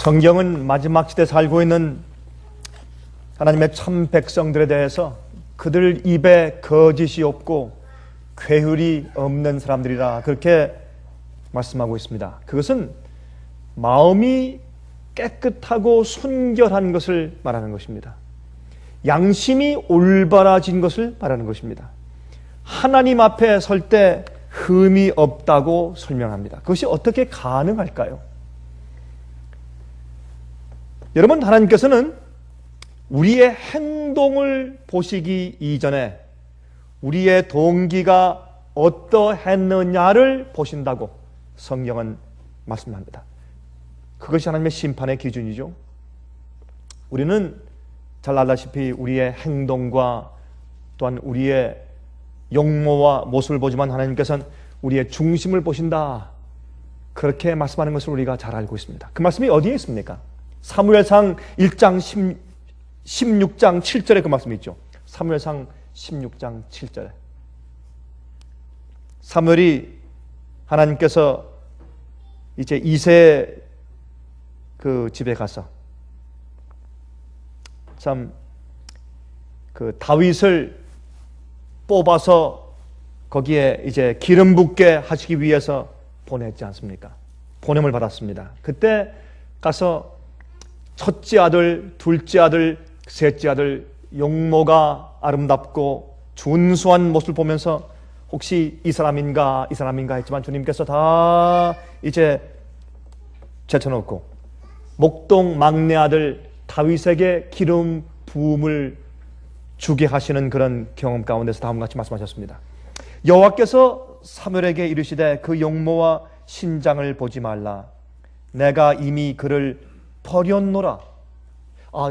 성경은 마지막 시대에 살고 있는 하나님의 참 백성들에 대해서 그들 입에 거짓이 없고 괴율이 없는 사람들이라 그렇게 말씀하고 있습니다. 그것은 마음이 깨끗하고 순결한 것을 말하는 것입니다. 양심이 올바라진 것을 말하는 것입니다. 하나님 앞에 설 때 흠이 없다고 설명합니다. 그것이 어떻게 가능할까요? 여러분, 하나님께서는 우리의 행동을 보시기 이전에 우리의 동기가 어떠했느냐를 보신다고 성경은 말씀합니다. 그것이 하나님의 심판의 기준이죠. 우리는 잘 알다시피 우리의 행동과 또한 우리의 용모와 모습을 보지만 하나님께서는 우리의 중심을 보신다. 그렇게 말씀하는 것을 우리가 잘 알고 있습니다. 그 말씀이 어디에 있습니까? 사무엘상 1장 16장 7절에 그 말씀이 있죠. 사무엘상 16장 7절에 사무엘이 하나님께서 이제 이새 그 집에 가서 참 그 다윗을 뽑아서 거기에 이제 기름 붓게 하시기 위해서 보냈지 않습니까? 보냄을 받았습니다. 그때 가서 첫째 아들, 둘째 아들, 셋째 아들 용모가 아름답고 준수한 모습을 보면서 혹시 이 사람인가 했지만 주님께서 다 이제 제쳐놓고 목동 막내 아들 다윗에게 기름 부음을 주게 하시는 그런 경험 가운데서 다음과 같이 말씀하셨습니다. 여호와께서 사무엘에게 이르시되 그 용모와 신장을 보지 말라. 내가 이미 그를 버렸노라.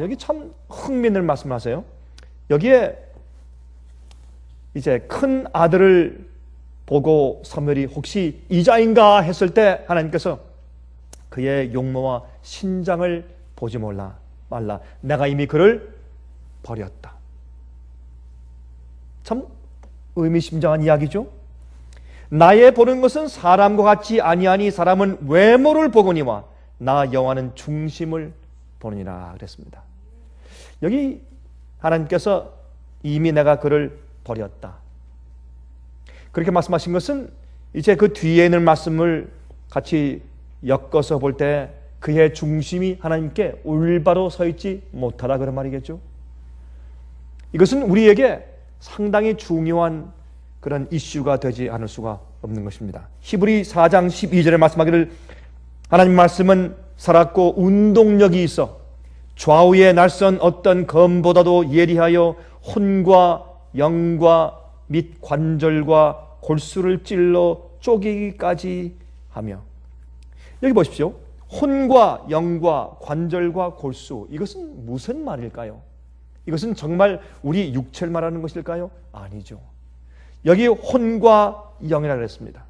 여기 참 흥미있는 말씀하세요. 여기에 이제 큰 아들을 보고 사무엘이 혹시 이자인가 했을 때 하나님께서 그의 용모와 신장을 보지 말라. 내가 이미 그를 버렸다. 참 의미심장한 이야기죠. 나의 보는 것은 사람과 같이 아니하니 사람은 외모를 보거니와 나 여호와는 중심을 보느니라 그랬습니다. 여기 하나님께서 이미 내가 그를 버렸다. 그렇게 말씀하신 것은 이제 그 뒤에 있는 말씀을 같이 엮어서 볼 때 그의 중심이 하나님께 올바로 서 있지 못하다 그런 말이겠죠. 이것은 우리에게 상당히 중요한 그런 이슈가 되지 않을 수가 없는 것입니다. 히브리 4장 12절에 말씀하기를 하나님 말씀은 살았고 운동력이 있어 좌우에 날선 어떤 검보다도 예리하여 혼과 영과 및 관절과 골수를 찔러 쪼개기까지 하며, 여기 보십시오. 혼과 영과 관절과 골수, 이것은 무슨 말일까요? 이것은 정말 우리 육체를 말하는 것일까요? 아니죠. 여기 혼과 영이라고 했습니다.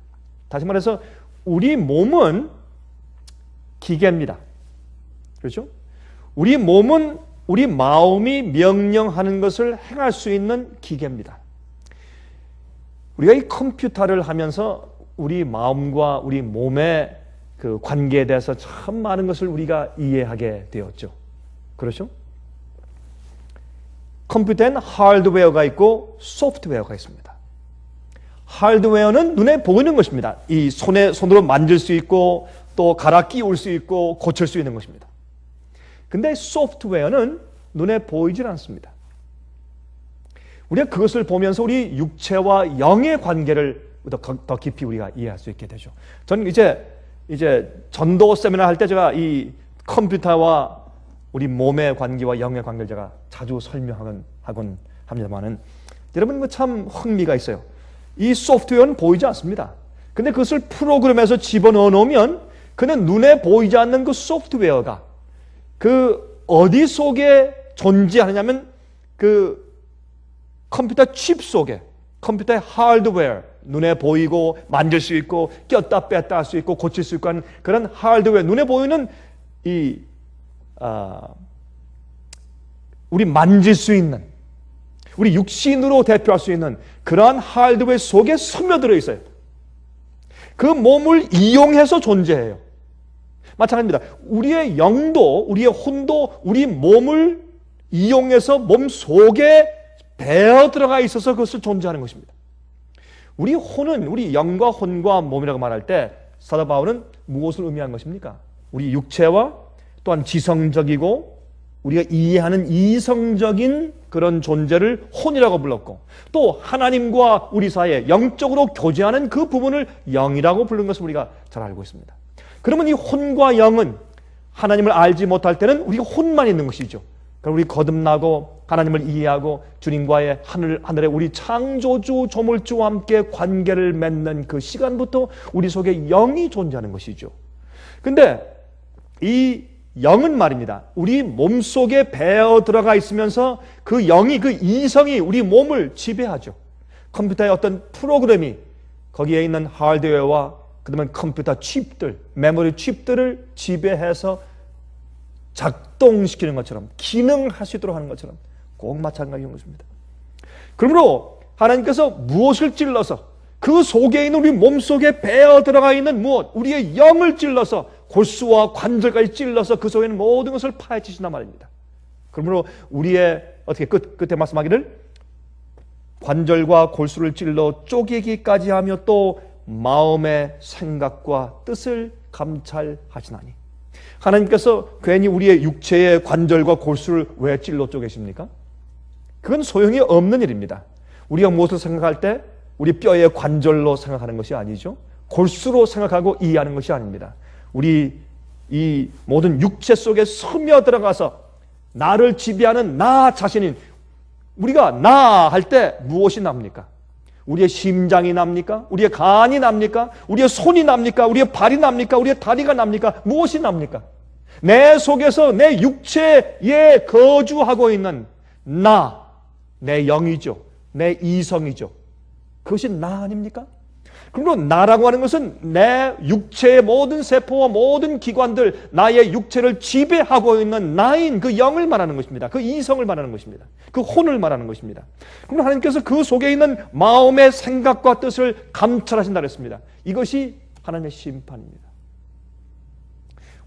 다시 말해서 우리 몸은 기계입니다. 그렇죠? 우리 몸은 우리 마음이 명령하는 것을 행할 수 있는 기계입니다. 우리가 이 컴퓨터를 하면서 우리 마음과 우리 몸의 그 관계에 대해서 참 많은 것을 우리가 이해하게 되었죠. 그렇죠? 컴퓨터에는 하드웨어가 있고 소프트웨어가 있습니다. 하드웨어는 눈에 보이는 것입니다. 이 손으로 만질 수 있고 또 갈아 끼울 수 있고 고칠 수 있는 것입니다. 근데 소프트웨어는 눈에 보이질 않습니다. 우리가 그것을 보면서 우리 육체와 영의 관계를 더 깊이 우리가 이해할 수 있게 되죠. 저는 이제 전도 세미나 할 때 제가 이 컴퓨터와 우리 몸의 관계와 영의 관계를 제가 자주 설명하곤 합니다만은, 여러분 참 흥미가 있어요. 이 소프트웨어는 보이지 않습니다. 근데 그것을 프로그램에서 집어넣어 놓으면 그는 눈에 보이지 않는 그 소프트웨어가 그 어디 속에 존재하느냐면 그 컴퓨터 칩 속에, 컴퓨터의 하드웨어, 눈에 보이고 만질 수 있고 꼈다 뺐다 할 수 있고 고칠 수 있고 하는 그런 하드웨어, 눈에 보이는 우리 만질 수 있는, 우리 육신으로 대표할 수 있는 그러한 하드웨어 속에 스며들어 있어요. 그 몸을 이용해서 존재해요. 마찬가지입니다. 우리의 영도, 우리의 혼도 우리 몸을 이용해서 몸 속에 배어 들어가 있어서 그것을 존재하는 것입니다. 우리 혼은, 우리 영과 혼과 몸이라고 말할 때 사도 바울은 무엇을 의미한 것입니까? 우리 육체와 또한 지성적이고 우리가 이해하는 이성적인 그런 존재를 혼이라고 불렀고, 또 하나님과 우리 사이에 영적으로 교제하는 그 부분을 영이라고 부르는 것을 우리가 잘 알고 있습니다. 그러면 이 혼과 영은 하나님을 알지 못할 때는 우리가 혼만 있는 것이죠. 그럼 우리 거듭나고 하나님을 이해하고 주님과의 하늘의 우리 창조주 조물주와 함께 관계를 맺는 그 시간부터 우리 속에 영이 존재하는 것이죠. 근데 이 영은 말입니다, 우리 몸속에 배어 들어가 있으면서 그 영이, 그 이성이 우리 몸을 지배하죠. 컴퓨터의 어떤 프로그램이 거기에 있는 하드웨어와 그다음에 컴퓨터 칩들, 메모리 칩들을 지배해서 작동시키는 것처럼, 기능할 수 있도록 하는 것처럼 꼭 마찬가지인 것입니다. 그러므로 하나님께서 무엇을 찔러서, 그 속에 있는 우리 몸속에 배어 들어가 있는 무엇, 우리의 영을 찔러서 골수와 관절까지 찔러서 그 속에 있는 모든 것을 파헤치신단 말입니다. 그러므로 우리의 어떻게 끝에 말씀하기를 관절과 골수를 찔러 쪼개기까지 하며 또 마음의 생각과 뜻을 감찰하시나니. 하나님께서 괜히 우리의 육체의 관절과 골수를 왜 찔러 쪼개십니까? 그건 소용이 없는 일입니다. 우리가 무엇을 생각할 때 우리 뼈의 관절로 생각하는 것이 아니죠. 골수로 생각하고 이해하는 것이 아닙니다. 우리 이 모든 육체 속에 스며들어가서 나를 지배하는 나 자신인, 우리가 나 할 때 무엇이 납니까? 우리의 심장이 납니까? 우리의 간이 납니까? 우리의 손이 납니까? 우리의 발이 납니까? 우리의 다리가 납니까? 무엇이 납니까? 내 속에서 내 육체에 거주하고 있는 나, 내 영이죠. 내 이성이죠. 그것이 나 아닙니까? 그러므로 나라고 하는 것은 내 육체의 모든 세포와 모든 기관들, 나의 육체를 지배하고 있는 나인 그 영을 말하는 것입니다. 그 이성을 말하는 것입니다. 그 혼을 말하는 것입니다. 그러므로 하나님께서 그 속에 있는 마음의 생각과 뜻을 감찰하신다 그랬습니다. 이것이 하나님의 심판입니다.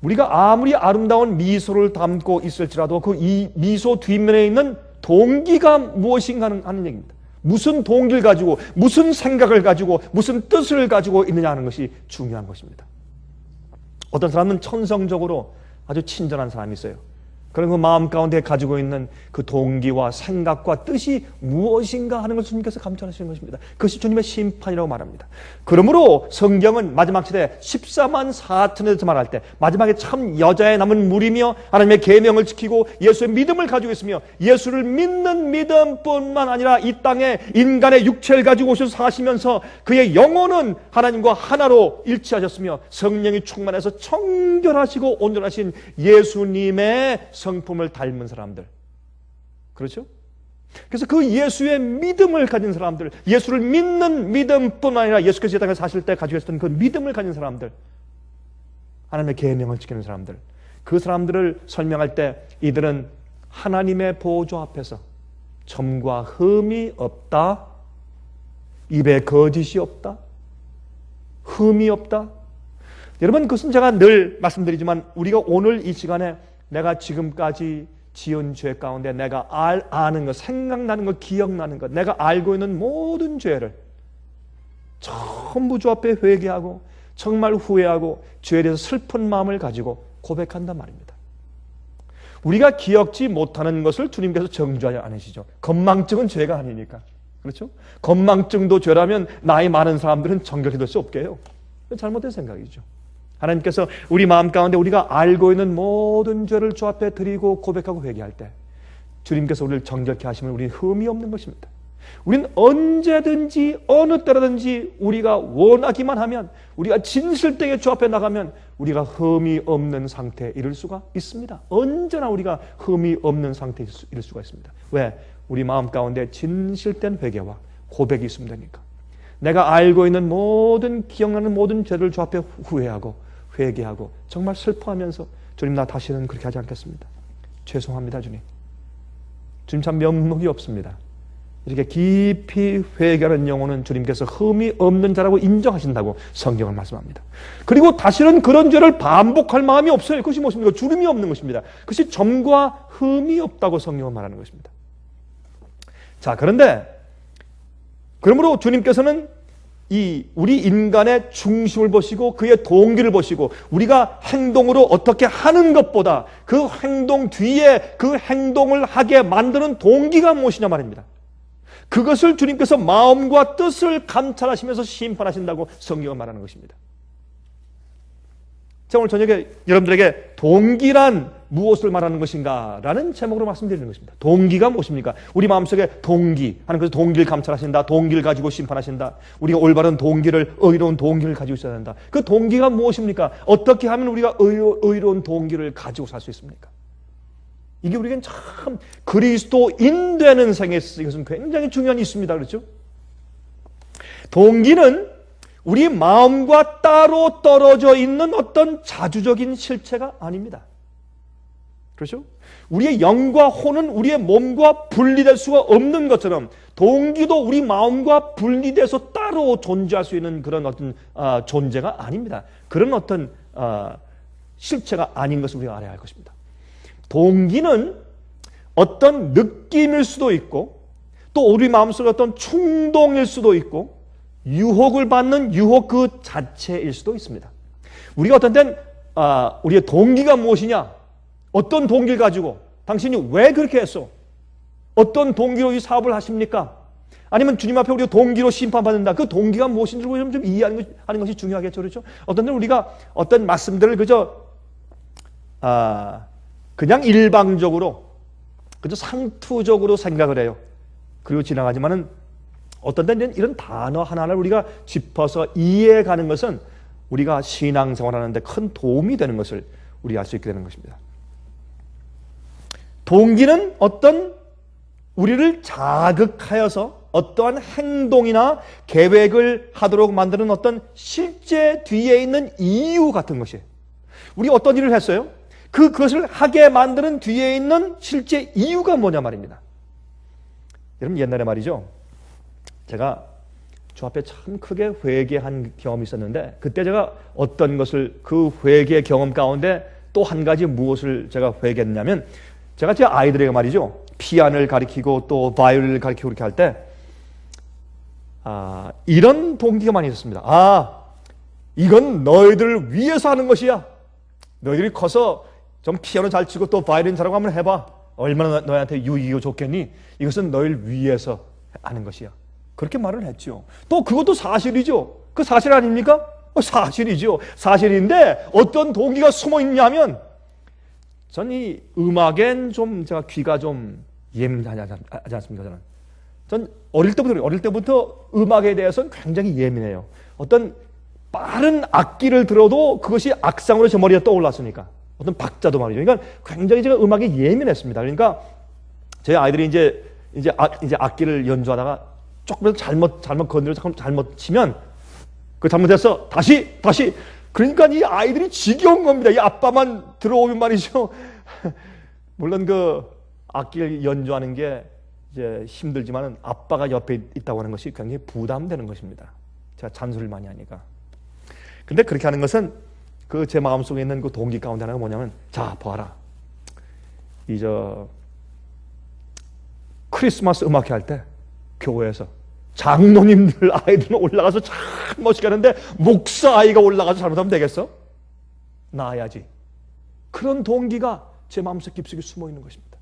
우리가 아무리 아름다운 미소를 담고 있을지라도 그 이 미소 뒷면에 있는 동기가 무엇인가 하는 얘기입니다. 무슨 동기를 가지고, 무슨 생각을 가지고, 무슨 뜻을 가지고 있느냐 하는 것이 중요한 것입니다. 어떤 사람은 천성적으로 아주 친절한 사람이 있어요. 그런 그 마음 가운데 가지고 있는 그 동기와 생각과 뜻이 무엇인가 하는 것을 주님께서 감찰하시는 것입니다. 그것이 주님의 심판이라고 말합니다. 그러므로 성경은 마지막 시대 14만 4천에 대해서 말할 때 마지막에 참 여자의 남은 무리며 하나님의 계명을 지키고 예수의 믿음을 가지고 있으며 예수를 믿는 믿음뿐만 아니라 이 땅에 인간의 육체를 가지고 오셔서 사시면서 그의 영혼은 하나님과 하나로 일치하셨으며 성령이 충만해서 청결하시고 온전하신 예수님의 성품을 닮은 사람들, 그렇죠? 그래서 그 예수의 믿음을 가진 사람들, 예수를 믿는 믿음뿐만 아니라 예수께서 이 땅에 사실 때 가지고 있었던 그 믿음을 가진 사람들, 하나님의 계명을 지키는 사람들, 그 사람들을 설명할 때 이들은 하나님의 보좌 앞에서 점과 흠이 없다, 입에 거짓이 없다, 흠이 없다. 여러분, 그것은 제가 늘 말씀드리지만 우리가 오늘 이 시간에 내가 지금까지 지은 죄 가운데 내가 아는 것, 생각나는 것, 기억나는 것, 내가 알고 있는 모든 죄를 전부 주 앞에 회개하고 정말 후회하고 죄에 대해서 슬픈 마음을 가지고 고백한단 말입니다. 우리가 기억지 못하는 것을 주님께서 정죄하지 않으시죠. 건망증은 죄가 아니니까. 그렇죠? 건망증도 죄라면 나이 많은 사람들은 정결히 될 수 없게요. 잘못된 생각이죠. 하나님께서 우리 마음 가운데 우리가 알고 있는 모든 죄를 주 앞에 드리고 고백하고 회개할 때 주님께서 우리를 정결케 하시면 우리는 흠이 없는 것입니다. 우리는 언제든지 어느 때라든지 우리가 원하기만 하면, 우리가 진실되게 주 앞에 나가면 우리가 흠이 없는 상태에 이를 수가 있습니다. 언제나 우리가 흠이 없는 상태에 이를 수가 있습니다. 왜? 우리 마음 가운데 진실된 회개와 고백이 있으면 되니까. 내가 알고 있는 모든, 기억나는 모든 죄를 주 앞에 후회하고 회개하고 정말 슬퍼하면서 주님, 나 다시는 그렇게 하지 않겠습니다. 죄송합니다, 주님. 주님 참 면목이 없습니다. 이렇게 깊이 회개하는 영혼은 주님께서 흠이 없는 자라고 인정하신다고 성경은 말씀합니다. 그리고 다시는 그런 죄를 반복할 마음이 없어요. 그것이 무엇입니까? 주름이 없는 것입니다. 그것이 점과 흠이 없다고 성경은 말하는 것입니다. 자, 그런데 그러므로 주님께서는 우리 인간의 중심을 보시고 그의 동기를 보시고 우리가 행동으로 어떻게 하는 것보다 그 행동 뒤에 그 행동을 하게 만드는 동기가 무엇이냐 말입니다. 그것을 주님께서 마음과 뜻을 감찰하시면서 심판하신다고 성경은 말하는 것입니다. 자, 오늘 저녁에 여러분들에게 동기란 무엇을 말하는 것인가 라는 제목으로 말씀드리는 것입니다. 동기가 무엇입니까? 우리 마음속에 동기, 하나님께서 동기를 감찰하신다. 동기를 가지고 심판하신다. 우리가 올바른 동기를, 의로운 동기를 가지고 있어야 한다. 그 동기가 무엇입니까? 어떻게 하면 우리가 의로운 동기를 가지고 살 수 있습니까? 이게 우리에겐 참 그리스도인 되는 생에 이것은 굉장히 중요한 이유입니다. 그렇죠? 동기는 우리 마음과 따로 떨어져 있는 어떤 자주적인 실체가 아닙니다. 그렇죠? 우리의 영과 혼은 우리의 몸과 분리될 수가 없는 것처럼 동기도 우리 마음과 분리돼서 따로 존재할 수 있는 그런 어떤 존재가 아닙니다. 그런 어떤 실체가 아닌 것을 우리가 알아야 할 것입니다. 동기는 어떤 느낌일 수도 있고 또 우리 마음속에 어떤 충동일 수도 있고 유혹을 받는 유혹 그 자체일 수도 있습니다. 우리가 어떤 때는 우리의 동기가 무엇이냐? 어떤 동기를 가지고 당신이 왜 그렇게 했어? 어떤 동기로 이 사업을 하십니까? 아니면 주님 앞에 우리가 동기로 심판받는다. 그 동기가 무엇인지를 좀 이해하는 것이 중요하겠죠. 그렇죠? 어떤 때는 우리가 어떤 말씀들을 그냥 일방적으로 그저 상투적으로 생각을 해요. 그리고 지나가지만은 어떤 때는 이런 단어 하나를 우리가 짚어서 이해해가는 것은 우리가 신앙생활하는데 큰 도움이 되는 것을 우리가 알 수 있게 되는 것입니다. 동기는 어떤 우리를 자극하여서 어떠한 행동이나 계획을 하도록 만드는 어떤 실제 뒤에 있는 이유 같은 것이에요. 우리 어떤 일을 했어요? 그것을 하게 만드는 뒤에 있는 실제 이유가 뭐냐 말입니다. 여러분 옛날에 말이죠. 제가 주 앞에 참 크게 회개한 경험이 있었는데 그때 제가 어떤 것을 그 회개 경험 가운데 또 한 가지 무엇을 제가 회개했냐면 제가 제 아이들에게 말이죠. 피아노를 가르치고 또 바이올린을 가르치고 그렇게 할 때 이런 동기가 많이 있었습니다. 이건 너희들을 위해서 하는 것이야. 너희들이 커서 좀 피아노 잘 치고 또 바이올린 잘하고 한번 해봐. 얼마나 너희한테 유익이고 좋겠니? 이것은 너희를 위해서 하는 것이야. 그렇게 말을 했죠. 또 그것도 사실이죠. 그 사실 아닙니까? 사실이죠. 사실인데 어떤 동기가 숨어 있냐면 전 이 음악엔 좀 제가 귀가 좀 예민하지 않습니까? 전 어릴 때부터 음악에 대해서는 굉장히 예민해요. 어떤 빠른 악기를 들어도 그것이 악상으로 제 머리에 떠올랐으니까. 어떤 박자도 말이죠. 그러니까 굉장히 제가 음악에 예민했습니다. 그러니까 저희 아이들이 이제 악기를 연주하다가 조금이라도 잘못 건드려서 잘못 치면 그 잘못해서 다시 그러니까 이 아이들이 지겨운 겁니다. 이 아빠만 들어오면 말이죠. 물론 그 악기를 연주하는 게 이제 힘들지만은 아빠가 옆에 있다고 하는 것이 굉장히 부담되는 것입니다. 제가 잔소리를 많이 하니까. 근데 그렇게 하는 것은 그 제 마음속에 있는 그 동기 가운데 하나가 뭐냐면 자, 봐라. 크리스마스 음악회 할 때 교회에서 장로님들 아이들은 올라가서 참 멋있게 하는데 목사 아이가 올라가서 잘못하면 되겠어? 나아야지. 그런 동기가 제 마음속 깊숙이 숨어 있는 것입니다.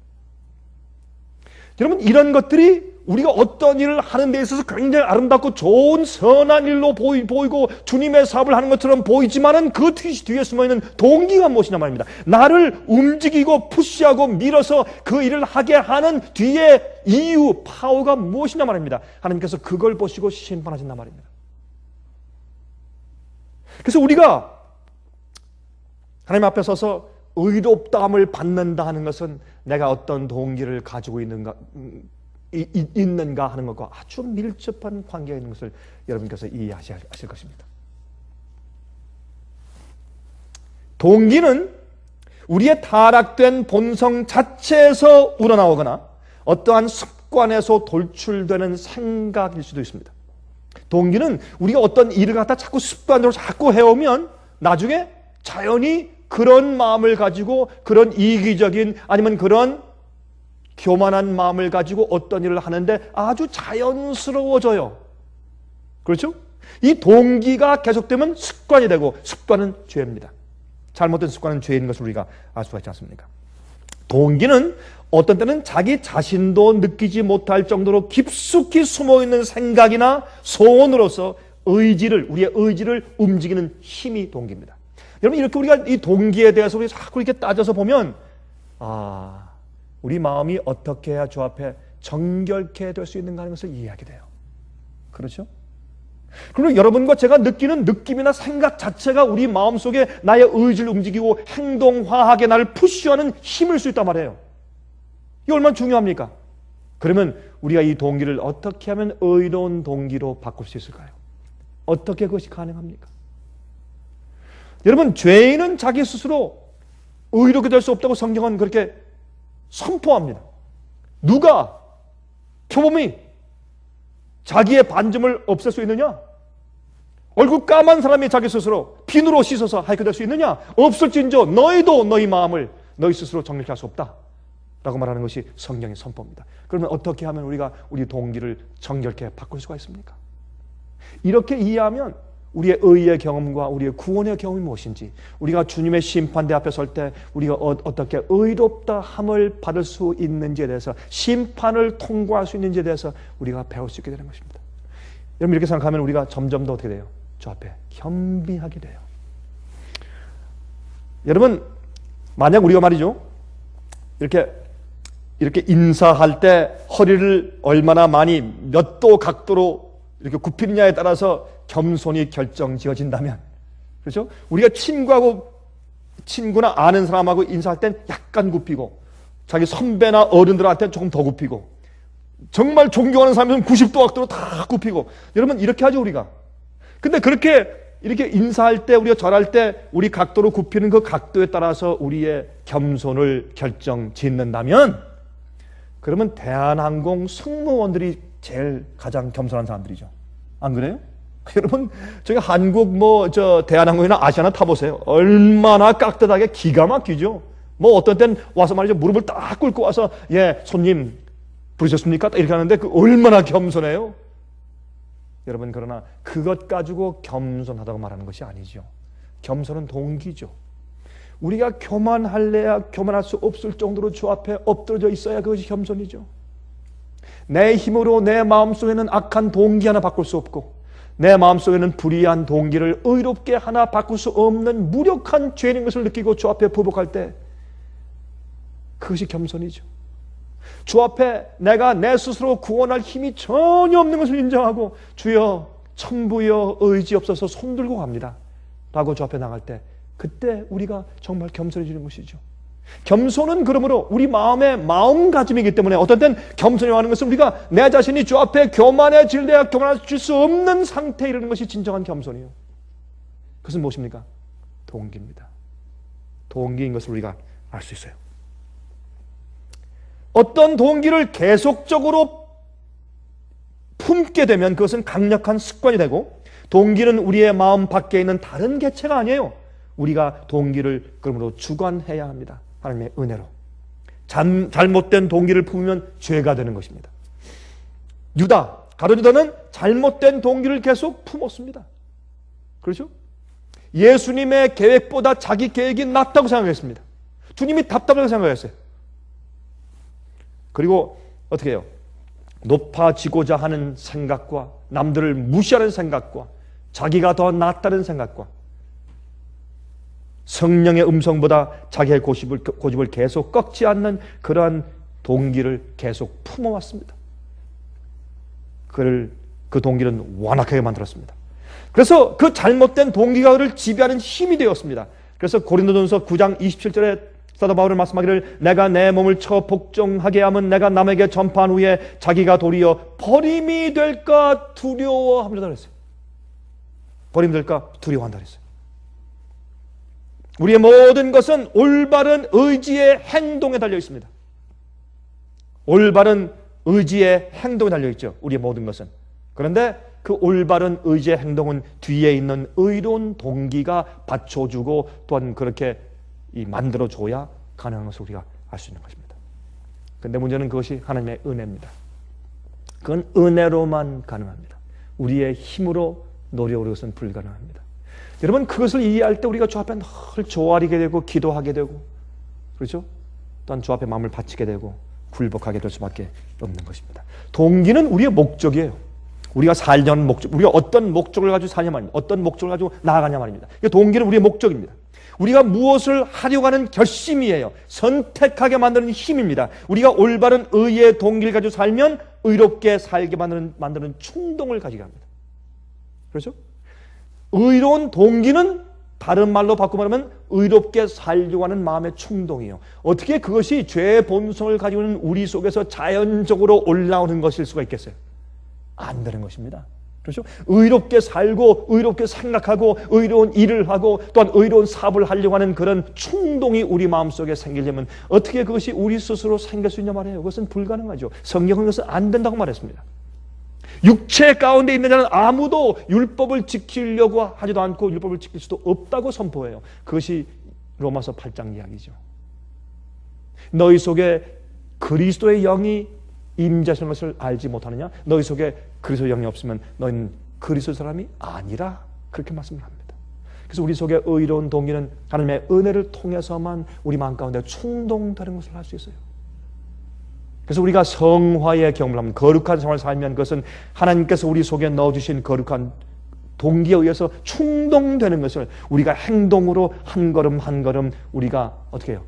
여러분 이런 것들이 우리가 어떤 일을 하는 데 있어서 굉장히 아름답고 좋은 선한 일로 보이고 주님의 사업을 하는 것처럼 보이지만은 그 뒤에 숨어있는 동기가 무엇이냐 말입니다. 나를 움직이고 푸시하고 밀어서 그 일을 하게 하는 뒤에 이유, 파워가 무엇이냐 말입니다. 하나님께서 그걸 보시고 심판하신단 말입니다. 그래서 우리가 하나님 앞에 서서 의롭다함을 받는다 하는 것은 내가 어떤 동기를 가지고 있는가 하는 것과 아주 밀접한 관계가 있는 것을 여러분께서 이해하실 것입니다. 동기는 우리의 타락된 본성 자체에서 우러나오거나 어떠한 습관 습관에서 돌출되는 생각일 수도 있습니다. 동기는 우리가 어떤 일을 갖다 자꾸 습관으로 자꾸 해오면 나중에 자연히 그런 마음을 가지고 그런 이기적인 아니면 그런 교만한 마음을 가지고 어떤 일을 하는데 아주 자연스러워져요. 그렇죠? 이 동기가 계속되면 습관이 되고 습관은 죄입니다. 잘못된 습관은 죄인 것을 우리가 알 수가 있지 않습니까? 동기는 어떤 때는 자기 자신도 느끼지 못할 정도로 깊숙이 숨어있는 생각이나 소원으로서 우리의 의지를 움직이는 힘이 동기입니다. 여러분, 이렇게 우리가 이 동기에 대해서 우리 자꾸 이렇게 따져서 보면 우리 마음이 어떻게 해야 주 앞에 정결케 될 수 있는가 하는 것을 이해하게 돼요. 그렇죠? 그리고 여러분과 제가 느끼는 느낌이나 생각 자체가 우리 마음속에 나의 의지를 움직이고 행동화하게 나를 푸시하는 힘일 수 있단 말이에요. 이게 얼마나 중요합니까? 그러면 우리가 이 동기를 어떻게 하면 의로운 동기로 바꿀 수 있을까요? 어떻게 그것이 가능합니까? 여러분, 죄인은 자기 스스로 의롭게 될 수 없다고 성경은 그렇게 선포합니다. 누가 표범이 자기의 반점을 없앨 수 있느냐? 얼굴 까만 사람이 자기 스스로 비누로 씻어서 하얗게 될 수 있느냐? 없을진저 너희도 너희 마음을 너희 스스로 정결케 할 수 없다 라고 말하는 것이 성경의 선포입니다. 그러면 어떻게 하면 우리가 우리 동기를 정결케 바꿀 수가 있습니까? 이렇게 이해하면 우리의 의의 경험과 우리의 구원의 경험이 무엇인지, 우리가 주님의 심판대 앞에 설 때 우리가 어떻게 의롭다 함을 받을 수 있는지에 대해서, 심판을 통과할 수 있는지에 대해서 우리가 배울 수 있게 되는 것입니다. 여러분, 이렇게 생각하면 우리가 점점 더 어떻게 돼요? 주 앞에 겸비하게 돼요. 여러분, 만약 우리가 말이죠, 이렇게 인사할 때 허리를 얼마나 많이 몇 도 각도로 이렇게 굽히느냐에 따라서 겸손이 결정지어진다면, 그렇죠? 우리가 친구나 아는 사람하고 인사할 땐 약간 굽히고, 자기 선배나 어른들한테는 조금 더 굽히고, 정말 존경하는 사람은 90도 각도로 다 굽히고. 여러분, 이렇게 하죠, 우리가. 근데 이렇게 인사할 때, 우리가 절할 때 우리 각도로 굽히는 그 각도에 따라서 우리의 겸손을 결정짓는다면, 그러면 대한항공 승무원들이 제일 가장 겸손한 사람들이죠. 안 그래요? 여러분, 저기 한국 대한항공이나 아시아나 타보세요. 얼마나 깍듯하게 기가 막히죠. 어떤 땐 와서 말이죠, 무릎을 딱 꿇고 와서, 예, 손님 부르셨습니까? 이렇게 하는데 그 얼마나 겸손해요. 여러분, 그러나 그것 가지고 겸손하다고 말하는 것이 아니죠. 겸손은 동기죠. 우리가 교만할래야 교만할 수 없을 정도로 주 앞에 엎드러져 있어야 그것이 겸손이죠. 내 힘으로 내 마음속에는 악한 동기 하나 바꿀 수 없고, 내 마음속에는 불의한 동기를 의롭게 하나 바꿀 수 없는 무력한 죄인 것을 느끼고 주 앞에 부복할 때, 그것이 겸손이죠. 주 앞에 내가 내 스스로 구원할 힘이 전혀 없는 것을 인정하고, 주여 천부여 의지 없어서 손들고 갑니다 라고 주 앞에 나갈 때, 그때 우리가 정말 겸손해지는 것이죠. 겸손은 그러므로 우리 마음의 마음가짐이기 때문에, 어떤 땐 겸손이라고 하는 것은 우리가 내 자신이 주 앞에 교만해질래야 교만할 수 없는 상태에 이르는 것이 진정한 겸손이에요. 그것은 무엇입니까? 동기입니다. 동기인 것을 우리가 알 수 있어요. 어떤 동기를 계속적으로 품게 되면 그것은 강력한 습관이 되고, 동기는 우리의 마음 밖에 있는 다른 개체가 아니에요. 우리가 동기를 그러므로 주관해야 합니다. 하나님의 은혜로. 잘못된 동기를 품으면 죄가 되는 것입니다. 가룟 유다는 잘못된 동기를 계속 품었습니다. 그렇죠? 예수님의 계획보다 자기 계획이 낫다고 생각했습니다. 주님이 답답하다고 생각했어요. 그리고 어떻게 해요? 높아지고자 하는 생각과 남들을 무시하는 생각과 자기가 더 낫다는 생각과 성령의 음성보다 자기의 고집을 계속 꺾지 않는 그러한 동기를 계속 품어왔습니다. 그 동기는 완악하게 만들었습니다. 그래서 그 잘못된 동기가 그를 지배하는 힘이 되었습니다. 그래서 고린도전서 9장 27절에 사도 바울은 말씀하기를, 내가 내 몸을 쳐 복종하게 하면 내가 남에게 전파한 후에 자기가 도리어 버림이 될까 두려워합니다 그랬어요. 버림 될까 두려워한다 그랬어요. 우리의 모든 것은 올바른 의지의 행동에 달려 있습니다. 올바른 의지의 행동에 달려있죠. 우리의 모든 것은. 그런데 그 올바른 의지의 행동은 뒤에 있는 의로운 동기가 받쳐주고 또한 그렇게 만들어줘야 가능한 것을 우리가 알 수 있는 것입니다. 그런데 문제는 그것이 하나님의 은혜입니다. 그건 은혜로만 가능합니다. 우리의 힘으로 노력으로 것은 불가능합니다. 여러분, 그것을 이해할 때 우리가 주 앞에 늘 조아리게 되고 기도하게 되고, 그렇죠? 또한 주 앞에 마음을 바치게 되고 굴복하게 될 수밖에 없는 것입니다. 동기는 우리의 목적이에요. 우리가 살려는 목적, 우리가 어떤 목적을 가지고 살냐 말입니다. 어떤 목적을 가지고 나아가냐 말입니다. 동기는 우리의 목적입니다. 우리가 무엇을 하려고 하는 결심이에요. 선택하게 만드는 힘입니다. 우리가 올바른 의의 동기를 가지고 살면 의롭게 살게 만드는 충동을 가지게 합니다. 그렇죠? 의로운 동기는 다른 말로 바꾸어 말하면 의롭게 살려고 하는 마음의 충동이에요. 어떻게 그것이 죄의 본성을 가지고 있는 우리 속에서 자연적으로 올라오는 것일 수가 있겠어요? 안 되는 것입니다. 그렇죠? 의롭게 살고 의롭게 생각하고 의로운 일을 하고 또한 의로운 사업을 하려고 하는 그런 충동이 우리 마음속에 생기려면 어떻게 그것이 우리 스스로 생길 수 있냐 말이에요. 그것은 불가능하죠. 성경은 그것은 안 된다고 말했습니다. 육체 가운데 있는 자는 아무도 율법을 지키려고 하지도 않고 율법을 지킬 수도 없다고 선포해요. 그것이 로마서 8장 이야기죠. 너희 속에 그리스도의 영이 임재하시는 것을 알지 못하느냐? 너희 속에 그리스도의 영이 없으면 너희는 그리스도 사람이 아니라, 그렇게 말씀을 합니다. 그래서 우리 속에 의로운 동기는 하나님의 은혜를 통해서만 우리 마음 가운데 충동되는 것을 할 수 있어요. 그래서 우리가 성화의 경험을 하면, 거룩한 생활을 살면 그것은 하나님께서 우리 속에 넣어주신 거룩한 동기에 의해서 충동되는 것을 우리가 행동으로 한 걸음 한 걸음 우리가 어떻게 해요?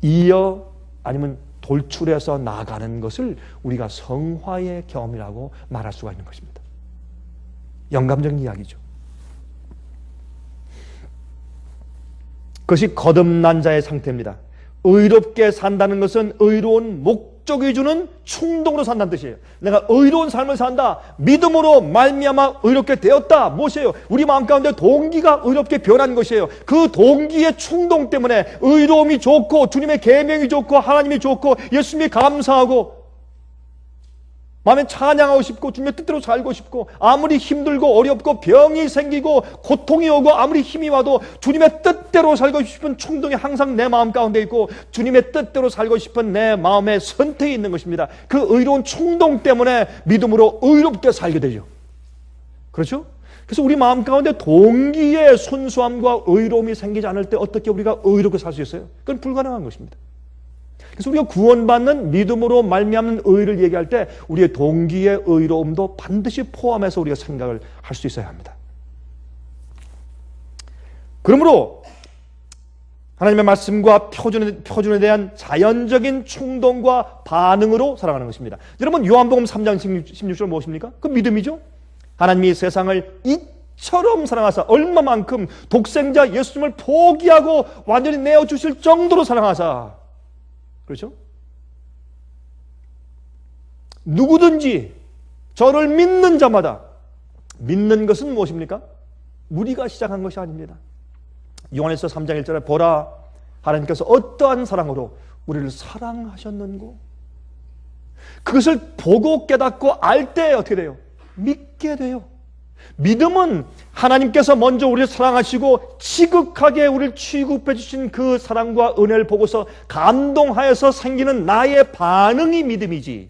이어 아니면 돌출해서 나가는 것을 우리가 성화의 경험이라고 말할 수가 있는 것입니다. 영감적인 이야기죠. 그것이 거듭난 자의 상태입니다. 의롭게 산다는 것은 의로운 목적이 주는 충동으로 산다는 뜻이에요. 내가 의로운 삶을 산다, 믿음으로 말미암아 의롭게 되었다. 무엇이에요? 우리 마음 가운데 동기가 의롭게 변한 것이에요. 그 동기의 충동 때문에 의로움이 좋고 주님의 계명이 좋고 하나님이 좋고 예수님이 감사하고 마음에 찬양하고 싶고 주님의 뜻대로 살고 싶고, 아무리 힘들고 어렵고 병이 생기고 고통이 오고 아무리 힘이 와도 주님의 뜻대로 살고 싶은 충동이 항상 내 마음 가운데 있고 주님의 뜻대로 살고 싶은 내 마음의 선택이 있는 것입니다. 그 의로운 충동 때문에 믿음으로 의롭게 살게 되죠. 그렇죠? 그래서 우리 마음 가운데 동기의 순수함과 의로움이 생기지 않을 때 어떻게 우리가 의롭게 살 수 있어요? 그건 불가능한 것입니다. 그래서 우리가 구원받는 믿음으로 말미암는 의를 얘기할 때 우리의 동기의 의로움도 반드시 포함해서 우리가 생각을 할 수 있어야 합니다. 그러므로 하나님의 말씀과 표준에 대한 자연적인 충동과 반응으로 살아가는 것입니다. 여러분, 요한복음 3장 16절 무엇입니까? 그 믿음이죠. 하나님이 세상을 이처럼 사랑하사, 얼마만큼 독생자 예수님을 포기하고 완전히 내어주실 정도로 사랑하사, 그렇죠? 누구든지 저를 믿는 자마다, 믿는 것은 무엇입니까? 우리가 시작한 것이 아닙니다. 요한일서 3장 1절에 보라, 하나님께서 어떠한 사랑으로 우리를 사랑하셨는고, 그것을 보고 깨닫고 알 때 어떻게 돼요? 믿게 돼요. 믿음은 하나님께서 먼저 우리를 사랑하시고 지극하게 우리를 취급해 주신 그 사랑과 은혜를 보고서 감동하여서 생기는 나의 반응이 믿음이지,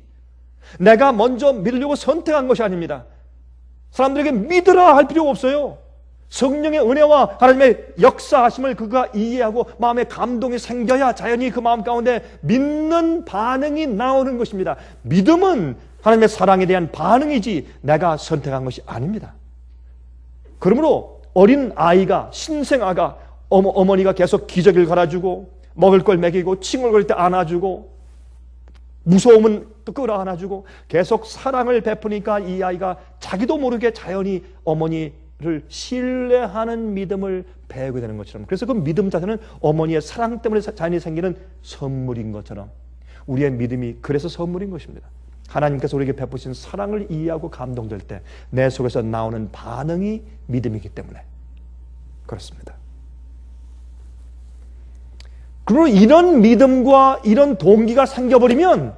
내가 먼저 믿으려고 선택한 것이 아닙니다. 사람들에게 믿으라 할 필요가 없어요. 성령의 은혜와 하나님의 역사하심을 그가 이해하고 마음에 감동이 생겨야 자연히 그 마음 가운데 믿는 반응이 나오는 것입니다. 믿음은 하나님의 사랑에 대한 반응이지 내가 선택한 것이 아닙니다. 그러므로 어린 아이가, 신생아가 어머니가 계속 기저귀를 갈아주고 먹을 걸 먹이고 칭얼거릴 때 안아주고 무서우면 또 끌어안아주고 계속 사랑을 베푸니까 이 아이가 자기도 모르게 자연히 어머니를 신뢰하는 믿음을 배우게 되는 것처럼, 그래서 그 믿음 자체는 어머니의 사랑 때문에 자연히 생기는 선물인 것처럼 우리의 믿음이 그래서 선물인 것입니다. 하나님께서 우리에게 베푸신 사랑을 이해하고 감동될 때 내 속에서 나오는 반응이 믿음이기 때문에 그렇습니다. 그리고 이런 믿음과 이런 동기가 생겨버리면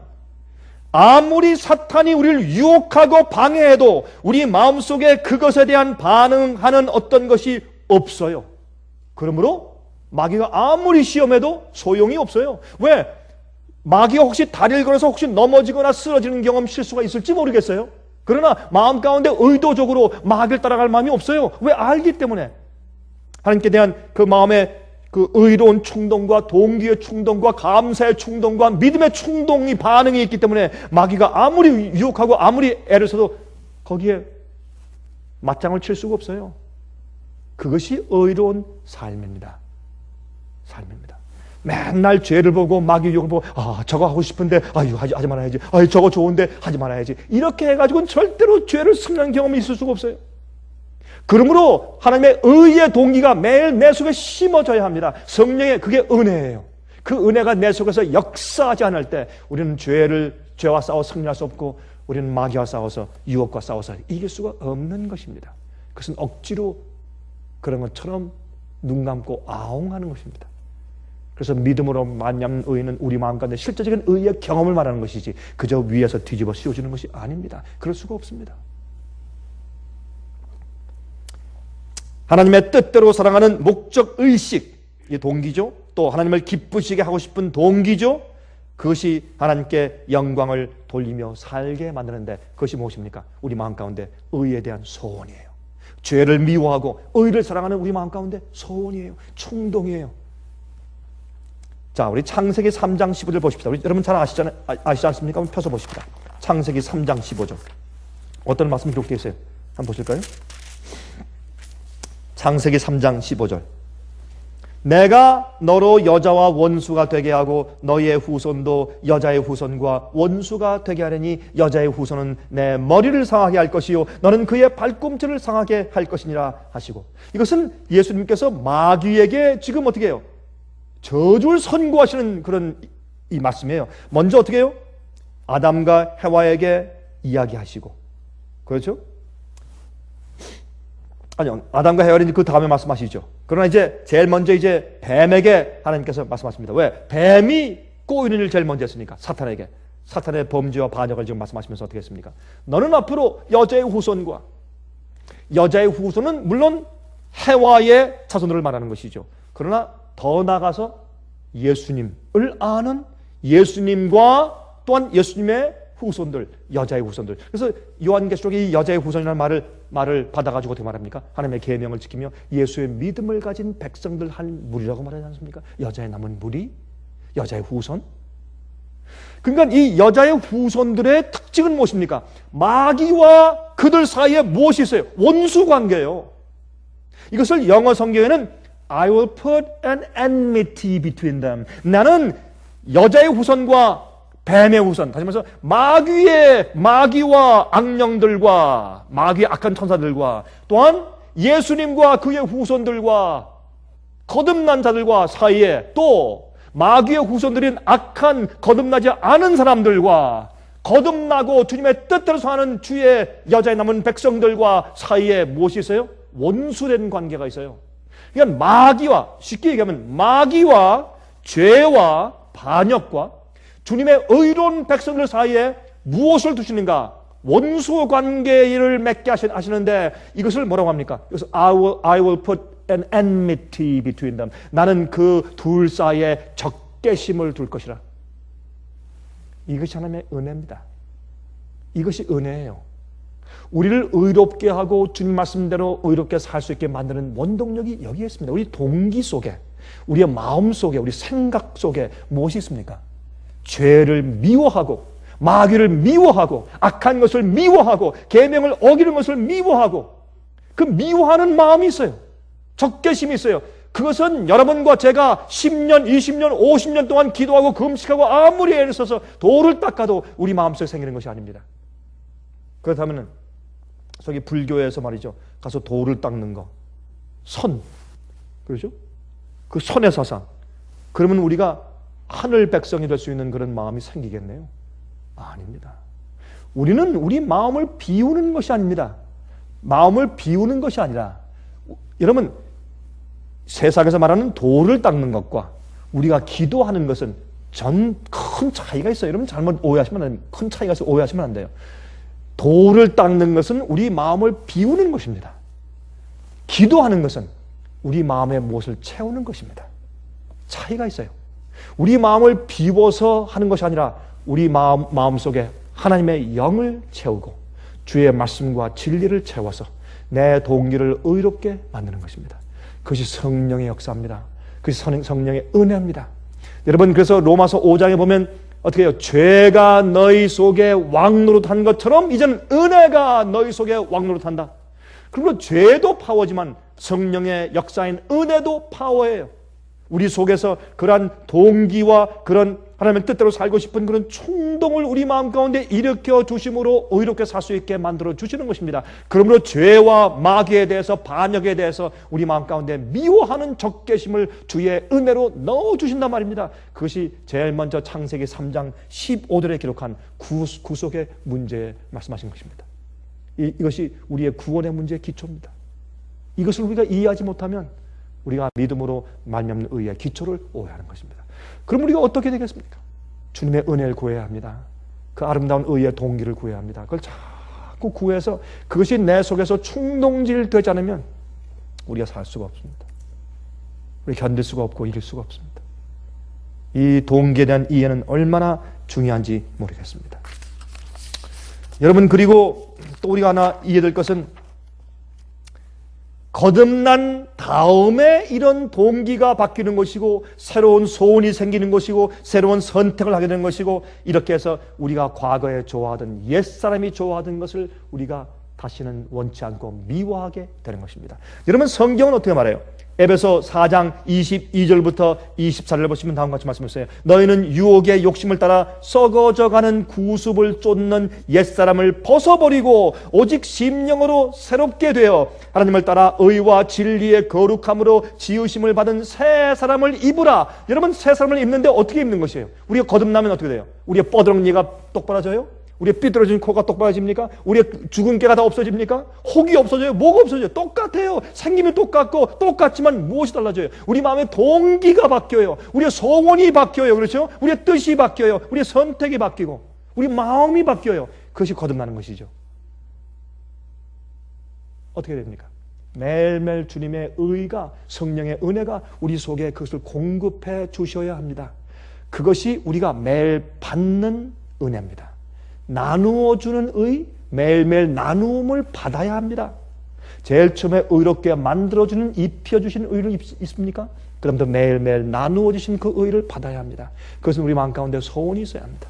아무리 사탄이 우리를 유혹하고 방해해도 우리 마음속에 그것에 대한 반응하는 어떤 것이 없어요. 그러므로 마귀가 아무리 시험해도 소용이 없어요. 왜? 마귀가 혹시 다리를 걸어서 혹시 넘어지거나 쓰러지는 경험, 실수가 있을지 모르겠어요. 그러나 마음 가운데 의도적으로 마귀를 따라갈 마음이 없어요. 왜? 알기 때문에. 하나님께 대한 그 마음의 그 의로운 충동과 동기의 충동과 감사의 충동과 믿음의 충동이 반응이 있기 때문에 마귀가 아무리 유혹하고 아무리 애를 써도 거기에 맞장을 칠 수가 없어요. 그것이 의로운 삶입니다. 삶입니다. 맨날 죄를 보고 마귀 유혹을 보고 저거 하고 싶은데 하지 말아야지. 저거 좋은데 하지 말아야지. 이렇게 해가지고는 절대로 죄를 승리하는 경험이 있을 수가 없어요. 그러므로 하나님의 의의 동기가 매일 내 속에 심어져야 합니다. 성령의 그게 은혜예요. 그 은혜가 내 속에서 역사하지 않을 때 우리는 죄와 싸워 승리할 수 없고 우리는 마귀와 싸워서 유혹과 싸워서 이길 수가 없는 것입니다. 그것은 억지로 그런 것처럼 눈 감고 아웅하는 것입니다. 그래서 믿음으로 말미암는 의는 우리 마음 가운데 실제적인 의의 경험을 말하는 것이지 그저 위에서 뒤집어 씌워주는 것이 아닙니다. 그럴 수가 없습니다. 하나님의 뜻대로 살아가는 목적의식, 이 동기죠. 또 하나님을 기쁘시게 하고 싶은 동기죠. 그것이 하나님께 영광을 돌리며 살게 만드는데 그것이 무엇입니까? 우리 마음 가운데 의에 대한 소원이에요. 죄를 미워하고 의를 사랑하는 우리 마음 가운데 소원이에요. 충동이에요. 자, 우리 창세기 3장 15절 보십시다. 우리 여러분 잘 아시지 않습니까? 한번 펴서 보십시다. 창세기 3장 15절. 어떤 말씀이 기록되어 있어요? 한번 보실까요? 창세기 3장 15절. 내가 너로 여자와 원수가 되게 하고 너희의 후손도 여자의 후손과 원수가 되게 하려니 여자의 후손은 내 머리를 상하게 할 것이요 너는 그의 발꿈치를 상하게 할 것이니라 하시고, 이것은 예수님께서 마귀에게 지금 어떻게 해요? 저주를 선고하시는 그런 이 말씀이에요. 먼저 어떻게 해요? 아담과 해와에게 이야기하시고, 그렇죠? 아니요, 아담과 해와는 그 다음에 말씀하시죠. 그러나 이제 제일 먼저 이제 뱀에게 하나님께서 말씀하십니다. 왜? 뱀이 꼬이는 일을 제일 먼저 했으니까. 사탄에게. 사탄의 범죄와 반역을 지금 말씀하시면서 어떻게 했습니까? 너는 앞으로 여자의 후손과, 여자의 후손은 물론 해와의 자손들을 말하는 것이죠. 그러나 더 나아가서 예수님을 아는 예수님과 또한 예수님의 후손들, 여자의 후손들. 그래서 요한계시록에 이 여자의 후손이라는 말을 받아가지고 어떻게 말합니까? 하나님의 계명을 지키며 예수의 믿음을 가진 백성들 한 무리라고 말하지 않습니까? 여자의 남은 무리, 여자의 후손. 그러니까 이 여자의 후손들의 특징은 무엇입니까? 마귀와 그들 사이에 무엇이 있어요? 원수 관계예요. 이것을 영어 성경에는 I will put an enmity between them. 나는 여자의 후손과 뱀의 후손, 다시 말해서 마귀와 악령들과 마귀의 악한 천사들과 또한 예수님과 그의 후손들과 거듭난 자들과 사이에, 또 마귀의 후손들인 악한 거듭나지 않은 사람들과 거듭나고 주님의 뜻대로 사는 주의 여자의 남은 백성들과 사이에 무엇이 있어요? 원수된 관계가 있어요. 그러니까 마귀와, 쉽게 얘기하면 마귀와 죄와 반역과 주님의 의로운 백성들 사이에 무엇을 두시는가? 원수 관계를 맺게 하시는데 이것을 뭐라고 합니까? 그래서 I will put an enmity between them. 나는 그 둘 사이에 적개심을 둘 것이라. 이것이 하나님의 은혜입니다. 이것이 은혜예요. 우리를 의롭게 하고 주님 말씀대로 의롭게 살 수 있게 만드는 원동력이 여기에 있습니다. 우리 동기 속에, 우리의 마음 속에, 우리 생각 속에 무엇이 있습니까? 죄를 미워하고 마귀를 미워하고 악한 것을 미워하고 계명을 어기는 것을 미워하고 그 미워하는 마음이 있어요. 적개심이 있어요. 그것은 여러분과 제가 10년, 20년, 50년 동안 기도하고 금식하고 아무리 애를 써서 돌을 닦아도 우리 마음속에 생기는 것이 아닙니다. 그렇다면 저기 불교에서 말이죠, 가서 돌을 닦는 거, 선, 그렇죠? 그 선의 사상, 그러면 우리가 하늘 백성이 될 수 있는 그런 마음이 생기겠네요? 아닙니다. 우리는 우리 마음을 비우는 것이 아닙니다. 마음을 비우는 것이 아니라, 여러분, 세상에서 말하는 돌을 닦는 것과 우리가 기도하는 것은 큰 큰 차이가 있어요. 여러분 잘못 오해하시면 안 돼요. 큰 차이가 있어요. 오해하시면 안 돼요. 돌을 닦는 것은 우리 마음을 비우는 것입니다. 기도하는 것은 우리 마음의 무엇을 채우는 것입니다. 차이가 있어요. 우리 마음을 비워서 하는 것이 아니라 우리 마음속에 하나님의 영을 채우고 주의 말씀과 진리를 채워서 내 동기를 의롭게 만드는 것입니다. 그것이 성령의 역사입니다. 그것이 성령의 은혜입니다. 여러분 그래서 로마서 5장에 보면 어떻게 해요? 죄가 너희 속에 왕노릇한 것처럼 이제는 은혜가 너희 속에 왕노릇한다. 그러므로 죄도 파워지만 성령의 역사인 은혜도 파워예요. 우리 속에서 그러한 동기와 그런 하나님의 뜻대로 살고 싶은 그런 충동을 우리 마음 가운데 일으켜 주심으로 의롭게 살 수 있게 만들어 주시는 것입니다. 그러므로 죄와 마귀에 대해서 반역에 대해서 우리 마음 가운데 미워하는 적개심을 주의 은혜로 넣어 주신단 말입니다. 그것이 제일 먼저 창세기 3장 15절에 기록한 구속의 문제에 말씀하신 것입니다. 이것이 우리의 구원의 문제의 기초입니다. 이것을 우리가 이해하지 못하면 우리가 믿음으로 말미암는 의의 기초를 오해하는 것입니다. 그럼 우리가 어떻게 되겠습니까? 주님의 은혜를 구해야 합니다. 그 아름다운 의의 동기를 구해야 합니다. 그걸 자꾸 구해서 그것이 내 속에서 충동질 되지 않으면 우리가 살 수가 없습니다. 우리 견딜 수가 없고 이길 수가 없습니다. 이 동기에 대한 이해는 얼마나 중요한지 모르겠습니다. 여러분 그리고 또 우리가 하나 이해될 것은 거듭난 다음에 이런 동기가 바뀌는 것이고 새로운 소원이 생기는 것이고 새로운 선택을 하게 되는 것이고 이렇게 해서 우리가 과거에 좋아하던 옛사람이 좋아하던 것을 우리가 다시는 원치 않고 미워하게 되는 것입니다. 여러분 성경은 어떻게 말해요? 에베소 4장 22절부터 24절을 보시면 다음과 같이 말씀하세요. 너희는 유혹의 욕심을 따라 썩어져가는 구습을 쫓는 옛사람을 벗어버리고 오직 심령으로 새롭게 되어 하나님을 따라 의와 진리의 거룩함으로 지으심을 받은 새 사람을 입으라. 여러분 새 사람을 입는데 어떻게 입는 것이에요? 우리가 거듭나면 어떻게 돼요? 우리의 뻐드렁니가 똑바라져요? 우리의 삐뚤어진 코가 똑바라집니까? 우리의 죽은 깨가 다 없어집니까? 혹이 없어져요? 뭐가 없어져요? 똑같아요. 생김이 똑같고 똑같지만 무엇이 달라져요? 우리 마음의 동기가 바뀌어요. 우리의 소원이 바뀌어요. 그렇죠? 우리의 뜻이 바뀌어요. 우리의 선택이 바뀌고 우리 마음이 바뀌어요. 그것이 거듭나는 것이죠. 어떻게 됩니까? 매일매일 주님의 의가 성령의 은혜가 우리 속에 그것을 공급해 주셔야 합니다. 그것이 우리가 매일 받는 은혜입니다. 나누어 주는 의, 매일매일 나누음을 받아야 합니다. 제일 처음에 의롭게 만들어주는 입혀주신 의를 있습니까? 그럼 더 매일매일 나누어 주신 그 의를 받아야 합니다. 그것은 우리 마음 가운데 소원이 있어야 합니다.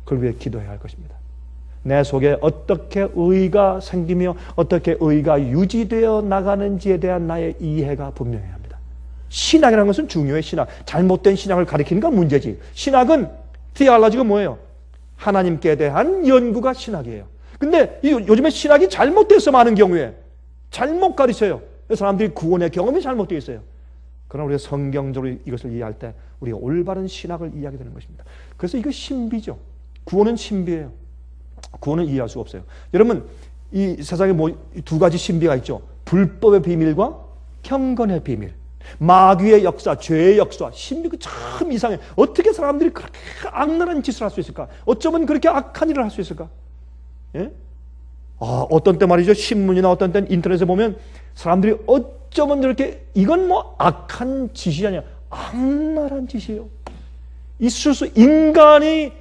그걸 위해 기도해야 할 것입니다. 내 속에 어떻게 의가 생기며 어떻게 의가 유지되어 나가는지에 대한 나의 이해가 분명해야 합니다. 신학이라는 것은 중요해. 신학. 잘못된 신학을 가리키는 건 문제지. 신학은 theology가 뭐예요? 하나님께 대한 연구가 신학이에요. 근데 요즘에 신학이 잘못돼서 많은 경우에 잘못 가르쳐요. 사람들이 구원의 경험이 잘못되어 있어요. 그러나 우리가 성경적으로 이것을 이해할 때 우리가 올바른 신학을 이해하게 되는 것입니다. 그래서 이거 신비죠. 구원은 신비예요. 구원은 이해할 수가 없어요. 여러분 이 세상에 뭐 두 가지 신비가 있죠. 불법의 비밀과 경건의 비밀. 마귀의 역사, 죄의 역사, 신비가 참 이상해. 어떻게 사람들이 그렇게 악랄한 짓을 할 수 있을까? 어쩌면 그렇게 악한 일을 할 수 있을까? 예? 어떤 때 말이죠. 신문이나 어떤 때 인터넷에 보면 사람들이 어쩌면 저렇게 이건 뭐 악한 짓이 아니야. 악랄한 짓이에요. 있을 수 인간이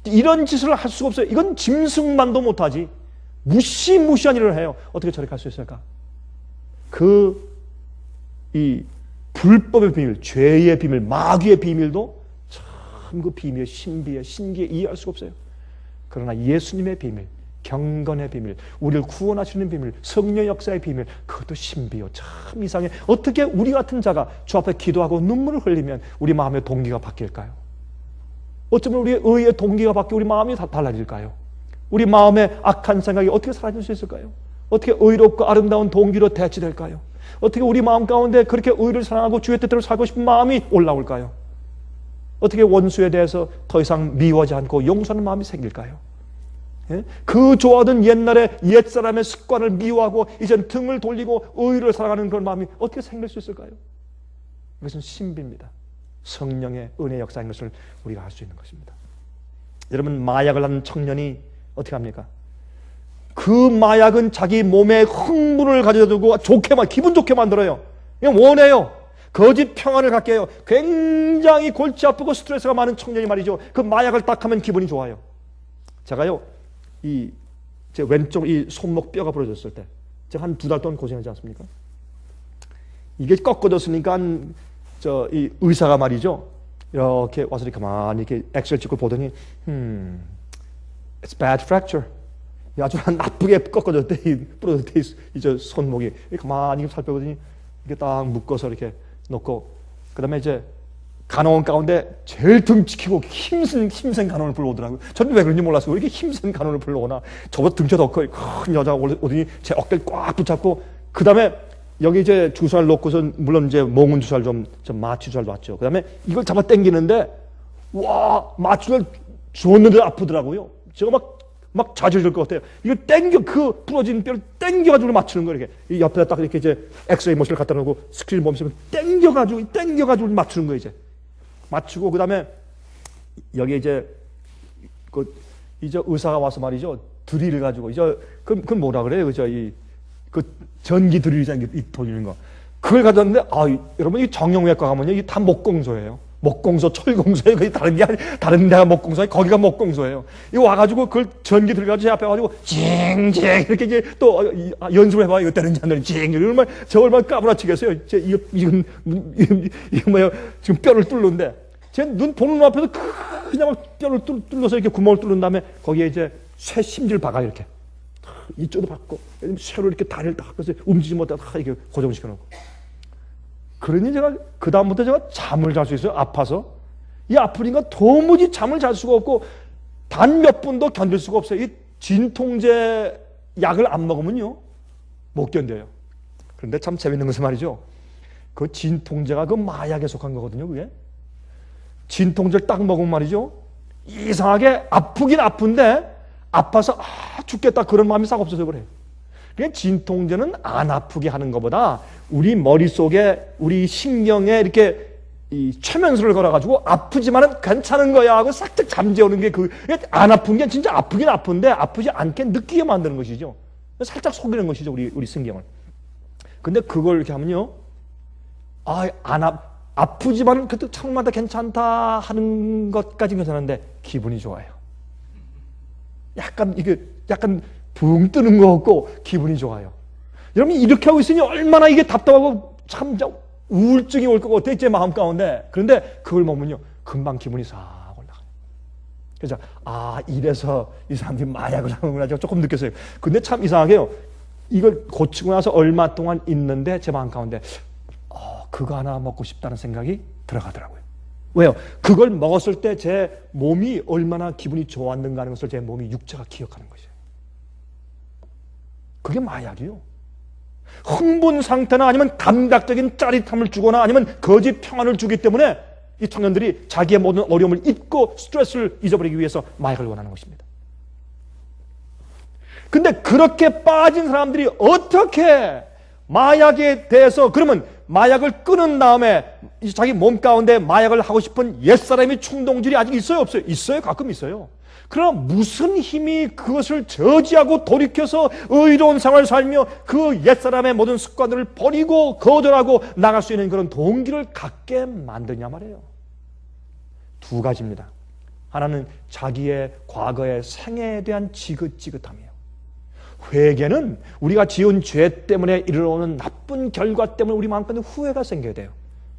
이런 짓을 할 수가 없어요. 이건 짐승만도 못하지. 무시무시한 일을 해요. 어떻게 저렇게 할 수 있을까? 이 불법의 비밀, 죄의 비밀, 마귀의 비밀도 참 그 비밀, 신비에, 신기에 이해할 수가 없어요. 그러나 예수님의 비밀, 경건의 비밀, 우리를 구원하시는 비밀, 성령 역사의 비밀, 그것도 신비요. 참 이상해. 어떻게 우리 같은 자가 주 앞에 기도하고 눈물을 흘리면 우리 마음의 동기가 바뀔까요? 어쩌면 우리의 의의 동기가 바뀌어 우리 마음이 다 달라질까요? 우리 마음의 악한 생각이 어떻게 사라질 수 있을까요? 어떻게 의롭고 아름다운 동기로 대치될까요? 어떻게 우리 마음 가운데 그렇게 의를 사랑하고 주의 뜻대로 살고 싶은 마음이 올라올까요? 어떻게 원수에 대해서 더 이상 미워하지 않고 용서하는 마음이 생길까요? 예? 그 좋아하던 옛날에 옛사람의 습관을 미워하고 이젠 등을 돌리고 의를 사랑하는 그런 마음이 어떻게 생길 수 있을까요? 이것은 신비입니다. 성령의 은혜 역사인 것을 우리가 알 수 있는 것입니다. 여러분, 마약을 하는 청년이 어떻게 합니까? 그 마약은 자기 몸에 흥분을 가져두고 기분 좋게 만들어요. 그냥 원해요. 거짓 평안을 갖게 해요. 굉장히 골치 아프고 스트레스가 많은 청년이 말이죠. 그 마약을 딱 하면 기분이 좋아요. 제가요, 제 왼쪽 이 손목 뼈가 부러졌을 때, 제가 한 2달 동안 고생하지 않습니까? 이게 꺾어졌으니까, 이 의사가 말이죠. 이렇게 와서 이렇게 가만히 이렇게 엑스레이 찍고 보더니, it's bad fracture. 아주 나쁘게 꺾어졌대, 부러졌대, 이 손목이. 가만히 살펴보더니, 이렇게 딱 묶어서 이렇게 놓고, 그 다음에 이제 간호원 가운데 제일 등치키고 힘센 간호원을 불러오더라고요. 저는 왜 그런지 몰랐어요. 왜 이렇게 힘센 간호원을 불러오나. 저보다 등치가 더 커요. 큰 여자가 오더니 제 어깨를 꽉 붙잡고, 그 다음에 여기 이제 주사를 놓고서, 물론 이제 몽은 주사를 좀 마취 주사를 놨죠. 그 다음에 이걸 잡아 당기는데, 와, 마취를 줬는데 아프더라고요. 제가 막 좌절될 것 같아요. 이걸 그 부러진 뼈를 당겨가지고 맞추는 거예요. 이렇게. 이 옆에다 딱 이렇게 이제 엑스레이 머신을 갖다 놓고 스크린 보면서 당겨가지고 맞추는 거예요, 이제. 맞추고, 그 다음에 여기 이제, 이제 의사가 와서 말이죠. 드릴을 가지고, 그건 뭐라 그래요? 그 전기 드릴이잖아요. 이 돌리는 거. 그걸 가졌는데, 여러분, 이 정형외과 가면요. 이게 다 목공소예요. 목공소, 철공소예요. 거기 다른 데가 목공소예요. 거기가 목공소예요. 이거 와가지고 그걸 전기 들어가지고 제 앞에 와가지고 징징 이렇게 이제 또 연습을 해봐요. 이거 되는지 안 되는지 징. 저 얼마나 까불어치겠어요. 이건 뭐야? 지금 뼈를 뚫는데 제 눈 보는 눈 앞에서 그냥 막 뼈를 뚫어서 이렇게 구멍을 뚫은 다음에 거기에 이제 쇠 심지를 박아요. 이렇게 이쪽도 박고 쇠로 이렇게 다리를 딱 해서 움직이지 못하게 이렇게 고정시켜 놓고. 그러니 제가 그다음부터 제가 잠을 잘 수 있어요. 아파서. 이 아프니까 도무지 잠을 잘 수가 없고 단 몇 분도 견딜 수가 없어요. 이 진통제 약을 안 먹으면요 못 견뎌요. 그런데 참 재밌는 것은 말이죠. 그 진통제가 그 마약에 속한 거거든요. 그게 진통제를 딱 먹으면 말이죠. 이상하게 아프긴 아픈데 아파서 죽겠다 그런 마음이 싹 없어서 그래요. 그러니까 진통제는 안 아프게 하는 것보다 우리 머릿속에 우리 신경에 이렇게 이 최면수를 걸어가지고 아프지만은 괜찮은 거야 하고 싹싹 잠재우는 게 안 아픈 게 진짜 아프긴 아픈데 아프지 않게 느끼게 만드는 것이죠. 살짝 속이는 것이죠. 우리 신경을. 근데 그걸 이렇게 하면요. 아프지만 그래도 참마다 괜찮다 하는 것까지 괜찮은데 기분이 좋아요. 약간 붕 뜨는 것 같고 기분이 좋아요. 여러분이 이렇게 하고 있으니 얼마나 이게 답답하고 참 우울증이 올 것 같아요. 제 마음 가운데. 그런데 그걸 먹으면요. 금방 기분이 싹 올라가요. 그래서 이래서 이 사람들이 마약을 하는구나 제가 조금 느꼈어요. 근데 참 이상하게요. 이걸 고치고 나서 얼마 동안 있는데 제 마음 가운데 그거 하나 먹고 싶다는 생각이 들어가더라고요. 왜요? 그걸 먹었을 때 제 몸이 얼마나 기분이 좋았는가 하는 것을 제 몸이 육체가 기억하는 것이에요. 그게 마약이요. 흥분 상태나 아니면 감각적인 짜릿함을 주거나 아니면 거짓 평안을 주기 때문에 이 청년들이 자기의 모든 어려움을 잊고 스트레스를 잊어버리기 위해서 마약을 원하는 것입니다. 근데 그렇게 빠진 사람들이 어떻게 마약에 대해서 그러면 마약을 끊은 다음에 자기 몸 가운데 마약을 하고 싶은 옛사람의 충동질이 아직 있어요? 없어요? 있어요. 가끔 있어요. 그럼 무슨 힘이 그것을 저지하고 돌이켜서 의로운 생활을 살며 그 옛사람의 모든 습관들을 버리고 거절하고 나갈 수 있는 그런 동기를 갖게 만드냐 말이에요. 2가지입니다. 하나는 자기의 과거의 생애에 대한 지긋지긋함이에요. 회개는 우리가 지은 죄 때문에 이르러오는 나쁜 결과 때문에 우리 마음속에 후회가 생겨야 돼요.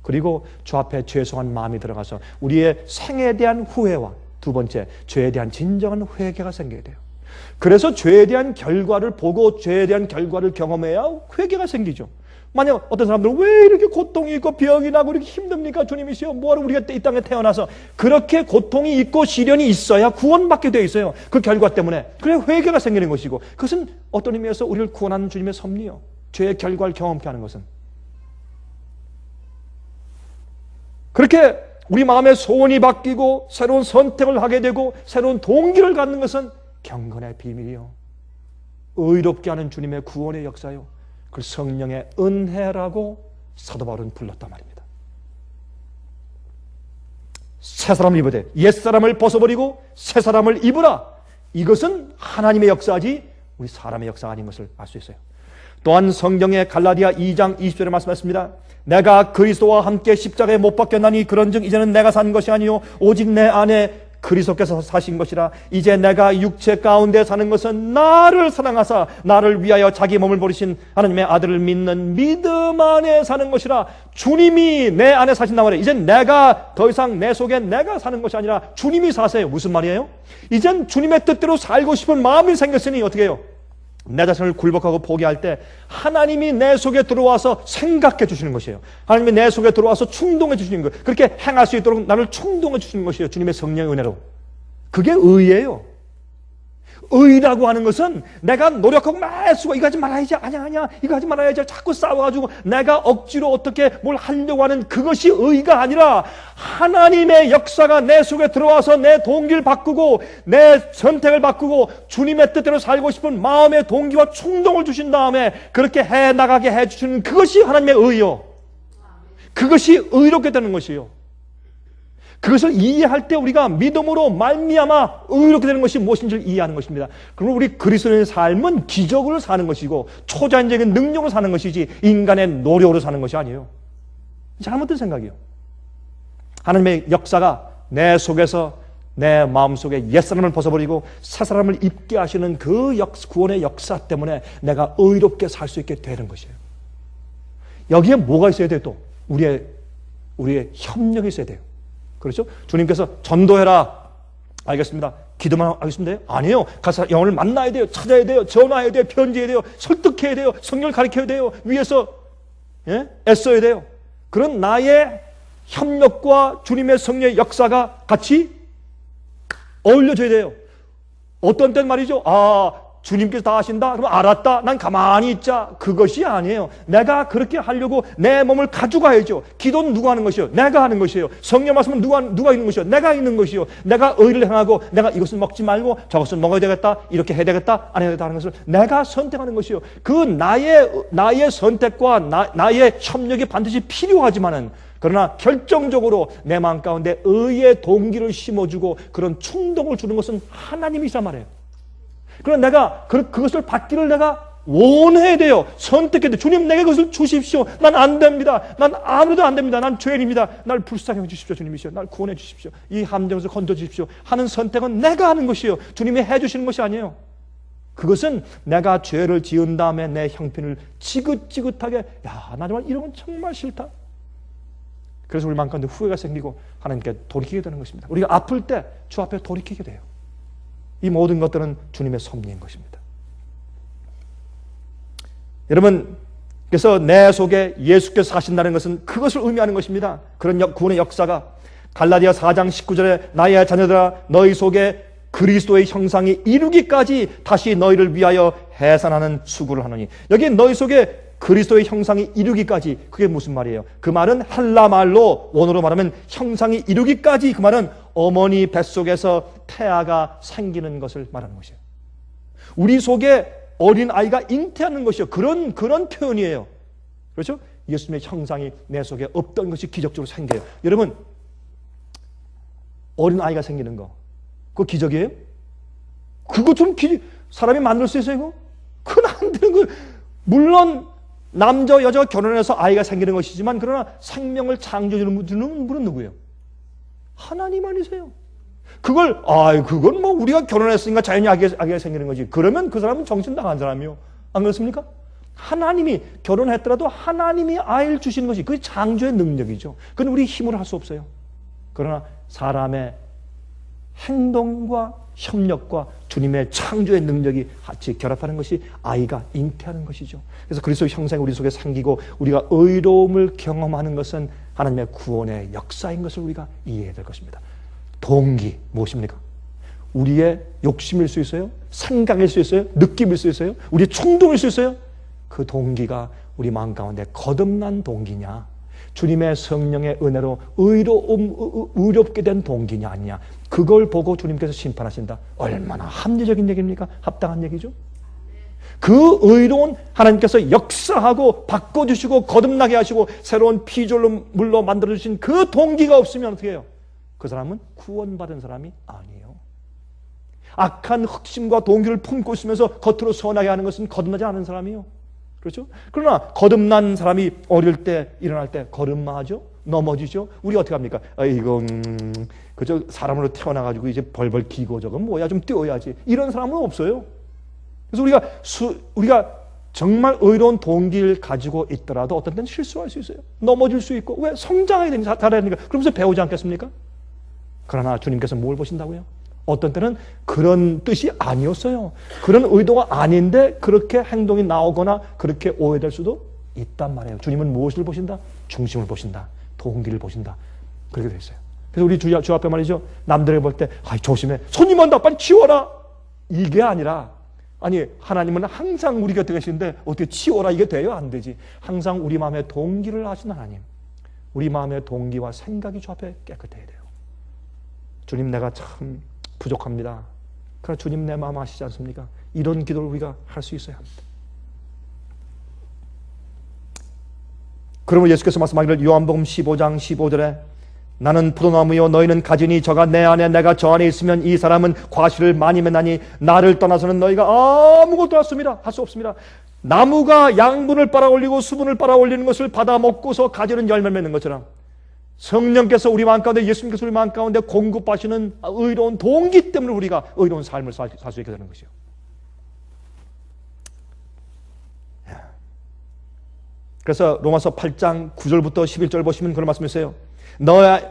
그리고 주 앞에 죄송한 마음이 들어가서 우리의 생애에 대한 후회와 2번째, 죄에 대한 진정한 회개가 생겨야 돼요. 그래서 죄에 대한 결과를 보고 죄에 대한 결과를 경험해야 회개가 생기죠. 만약 어떤 사람들은 왜 이렇게 고통이 있고 병이 나고 이렇게 힘듭니까? 주님이시여 뭐하러 우리가 이 땅에 태어나서 그렇게 고통이 있고 시련이 있어야 구원받게 되어 있어요. 그 결과 때문에. 그래야 회개가 생기는 것이고 그것은 어떤 의미에서 우리를 구원하는 주님의 섭리요. 죄의 결과를 경험케 하는 것은. 그렇게 우리 마음의 소원이 바뀌고 새로운 선택을 하게 되고 새로운 동기를 갖는 것은 경건의 비밀이요. 의롭게 하는 주님의 구원의 역사요. 그걸 성령의 은혜라고 사도 바울은 불렀단 말입니다. 새 사람을 입어야 돼. 옛사람을 벗어버리고 새 사람을 입으라. 이것은 하나님의 역사지 우리 사람의 역사가 아닌 것을 알 수 있어요. 또한 성경의 갈라디아 2장 20절에 말씀하셨습니다. 내가 그리스도와 함께 십자가에 못 박혔나니 그런즉 이제는 내가 산 것이 아니요 오직 내 안에 그리스도께서 사신 것이라. 이제 내가 육체 가운데 사는 것은 나를 사랑하사 나를 위하여 자기 몸을 버리신 하나님의 아들을 믿는 믿음 안에 사는 것이라. 주님이 내 안에 사신단 말이에요. 이젠 내가 더 이상 내 속에 내가 사는 것이 아니라 주님이 사세요. 무슨 말이에요? 이젠 주님의 뜻대로 살고 싶은 마음이 생겼으니 어떻게 해요? 내 자신을 굴복하고 포기할 때 하나님이 내 속에 들어와서 생각해 주시는 것이에요. 하나님이 내 속에 들어와서 충동해 주시는 거예요. 그렇게 행할 수 있도록 나를 충동해 주시는 것이에요. 주님의 성령의 은혜로. 그게 의예요. 의라고 하는 것은 내가 노력하고 막 쓰고 이거 하지 말아야지, 아니야 이거 하지 말아야지 자꾸 싸워가지고 내가 억지로 어떻게 뭘 하려고 하는 그것이 의가 아니라 하나님의 역사가 내 속에 들어와서 내 동기를 바꾸고 내 선택을 바꾸고 주님의 뜻대로 살고 싶은 마음의 동기와 충동을 주신 다음에 그렇게 해나가게 해주시는 그것이 하나님의 의요. 그것이 의롭게 되는 것이요. 그것을 이해할 때 우리가 믿음으로 말미암아 의롭게 되는 것이 무엇인지를 이해하는 것입니다. 그럼 우리 그리스도인의 삶은 기적으로 사는 것이고 초자연적인 능력으로 사는 것이지 인간의 노력으로 사는 것이 아니에요. 잘못된 생각이에요. 하나님의 역사가 내 속에서 내 마음속에 옛사람을 벗어버리고 새사람을 입게 하시는 그 구원의 역사 때문에 내가 의롭게 살 수 있게 되는 것이에요. 여기에 뭐가 있어야 돼요? 또 우리의 협력이 있어야 돼요. 그렇죠? 주님께서 전도해라. 알겠습니다. 기도만 하겠습니다. 아니에요. 가서 영혼을 만나야 돼요. 찾아야 돼요. 전화해야 돼요. 편지해야 돼요. 설득해야 돼요. 성경을 가르쳐야 돼요. 위에서 애써야 돼요. 그런 나의 협력과 주님의 성령의 역사가 같이 어울려져야 돼요. 어떤 때는 말이죠. 주님께서 다 하신다? 그럼 알았다. 난 가만히 있자. 그것이 아니에요. 내가 그렇게 하려고 내 몸을 가져가야죠. 기도는 누가 하는 것이요? 내가 하는 것이에요. 성령 말씀은 누가 있는 것이요? 내가 있는 것이요. 내가 의를 행하고 내가 이것은 먹지 말고 저것은 먹어야 되겠다. 이렇게 해야 되겠다. 안 해야 되겠다 하는 것을 내가 선택하는 것이요. 그 나의 선택과 나의 협력이 반드시 필요하지만은 그러나 결정적으로 내 마음 가운데 의의 동기를 심어주고 그런 충동을 주는 것은 하나님이시란 말이에요. 그러나 내가 그것을 받기를 내가 원해야 돼요. 선택해야 돼요. 주님 내게 그것을 주십시오. 난 안 됩니다. 난 아무래도 안 됩니다. 난 죄인입니다. 날 불쌍히 해주십시오. 주님이시여. 날 구원해 주십시오. 이 함정에서 건져주십시오. 하는 선택은 내가 하는 것이에요. 주님이 해주시는 것이 아니에요. 그것은 내가 죄를 지은 다음에 내 형편을 지긋지긋하게 나 정말 이런 건 정말 싫다. 그래서 우리 마음 가운데 후회가 생기고 하나님께 돌이키게 되는 것입니다. 우리가 아플 때 주 앞에 돌이키게 돼요. 이 모든 것들은 주님의 섭리인 것입니다. 여러분, 그래서 내 속에 예수께서 사신다는 것은 그것을 의미하는 것입니다. 그런 구원의 역사가 갈라디아 4장 19절에 나의 자녀들아 너희 속에 그리스도의 형상이 이루기까지 다시 너희를 위하여 해산하는 수고를 하노니. 여기 너희 속에 그리스도의 형상이 이루기까지, 그게 무슨 말이에요? 그 말은 헬라 말로 원어로 말하면 형상이 이루기까지, 그 말은 어머니 뱃속에서 태아가 생기는 것을 말하는 것이에요. 우리 속에 어린 아이가 잉태하는 것이요. 그런 표현이에요. 그렇죠? 예수님의 형상이 내 속에 없던 것이 기적적으로 생겨요. 여러분, 어린 아이가 생기는 거, 그거 기적이에요? 그거 좀 사람이 만들 수 있어요, 이거? 그건 안 되는 거예요. 물론 남자 여자가 결혼해서 아이가 생기는 것이지만 그러나 생명을 창조해주는 분은 누구예요? 하나님 아니세요? 그건 뭐 우리가 결혼했으니까 자연히 아기가 생기는 거지. 그러면 그 사람은 정신 나간 사람이요. 안 그렇습니까? 하나님이 결혼했더라도 하나님이 아이를 주시는 것이 그게 창조의 능력이죠. 그건 우리 힘으로 할 수 없어요. 그러나 사람의 행동과 협력과 주님의 창조의 능력이 같이 결합하는 것이 아이가 잉태하는 것이죠. 그래서 그리스도의 형상이 우리 속에 생기고 우리가 의로움을 경험하는 것은 하나님의 구원의 역사인 것을 우리가 이해해야 될 것입니다. 동기 무엇입니까? 우리의 욕심일 수 있어요? 생각일 수 있어요? 느낌일 수 있어요? 우리의 충동일 수 있어요? 그 동기가 우리 마음 가운데 거듭난 동기냐, 주님의 성령의 은혜로 의롭게 된 동기냐 아니냐, 그걸 보고 주님께서 심판하신다. 얼마나 합리적인 얘기입니까? 합당한 얘기죠. 그 의로운 하나님께서 역사하고 바꿔주시고 거듭나게 하시고 새로운 피조물로 만들어주신 그 동기가 없으면 어떻게 해요? 그 사람은 구원받은 사람이 아니에요. 악한 흑심과 동기를 품고 있으면서 겉으로 선하게 하는 것은 거듭나지 않은 사람이에요. 그렇죠? 그러나 거듭난 사람이 어릴 때 일어날 때 걸음마하죠? 넘어지죠? 우리 어떻게 합니까? 이거 그저 사람으로 태어나가지고 이제 벌벌 기고 저거 뭐야 좀 뛰어야지 이런 사람은 없어요. 그래서 우리가 정말 의로운 동기를 가지고 있더라도 어떤 때는 실수할 수 있어요. 넘어질 수 있고 왜? 성장해야 되니까 잘해야 되니까 그러면서 배우지 않겠습니까? 그러나 주님께서 뭘 보신다고요? 어떤 때는 그런 뜻이 아니었어요. 그런 의도가 아닌데 그렇게 행동이 나오거나 그렇게 오해될 수도 있단 말이에요. 주님은 무엇을 보신다? 중심을 보신다. 동기를 보신다. 그렇게 되어 있어요. 그래서 우리 주 앞에 말이죠. 남들을 볼 때 조심해. 손님 온다. 빨리 치워라. 이게 아니라 아니 하나님은 항상 우리 곁에 계시는데 어떻게 치워라 이게 돼요? 안 되지. 항상 우리 마음의 동기를 아시는 하나님. 우리 마음의 동기와 생각이 주 앞에 깨끗해야 돼요. 주님 내가 참 부족합니다. 그러나 주님 내 마음 아시지 않습니까? 이런 기도를 우리가 할 수 있어야 합니다. 그러면 예수께서 말씀하기를 요한복음 15장 15절에 나는 포도나무요 너희는 가지니 저가 내 안에 내가 저 안에 있으면 이 사람은 과실을 많이 맺나니 나를 떠나서는 너희가 아무것도 할 수 없습니다. 나무가 양분을 빨아올리고 수분을 빨아올리는 것을 받아 먹고서 가지는 열매를 맺는 것처럼 성령께서 우리 마음 가운데 예수님께서 우리 마음 가운데 공급하시는 의로운 동기 때문에 우리가 의로운 삶을 살 수 있게 되는 것이요. 그래서 로마서 8장 9절부터 11절 보시면 그런 말씀이 있어요.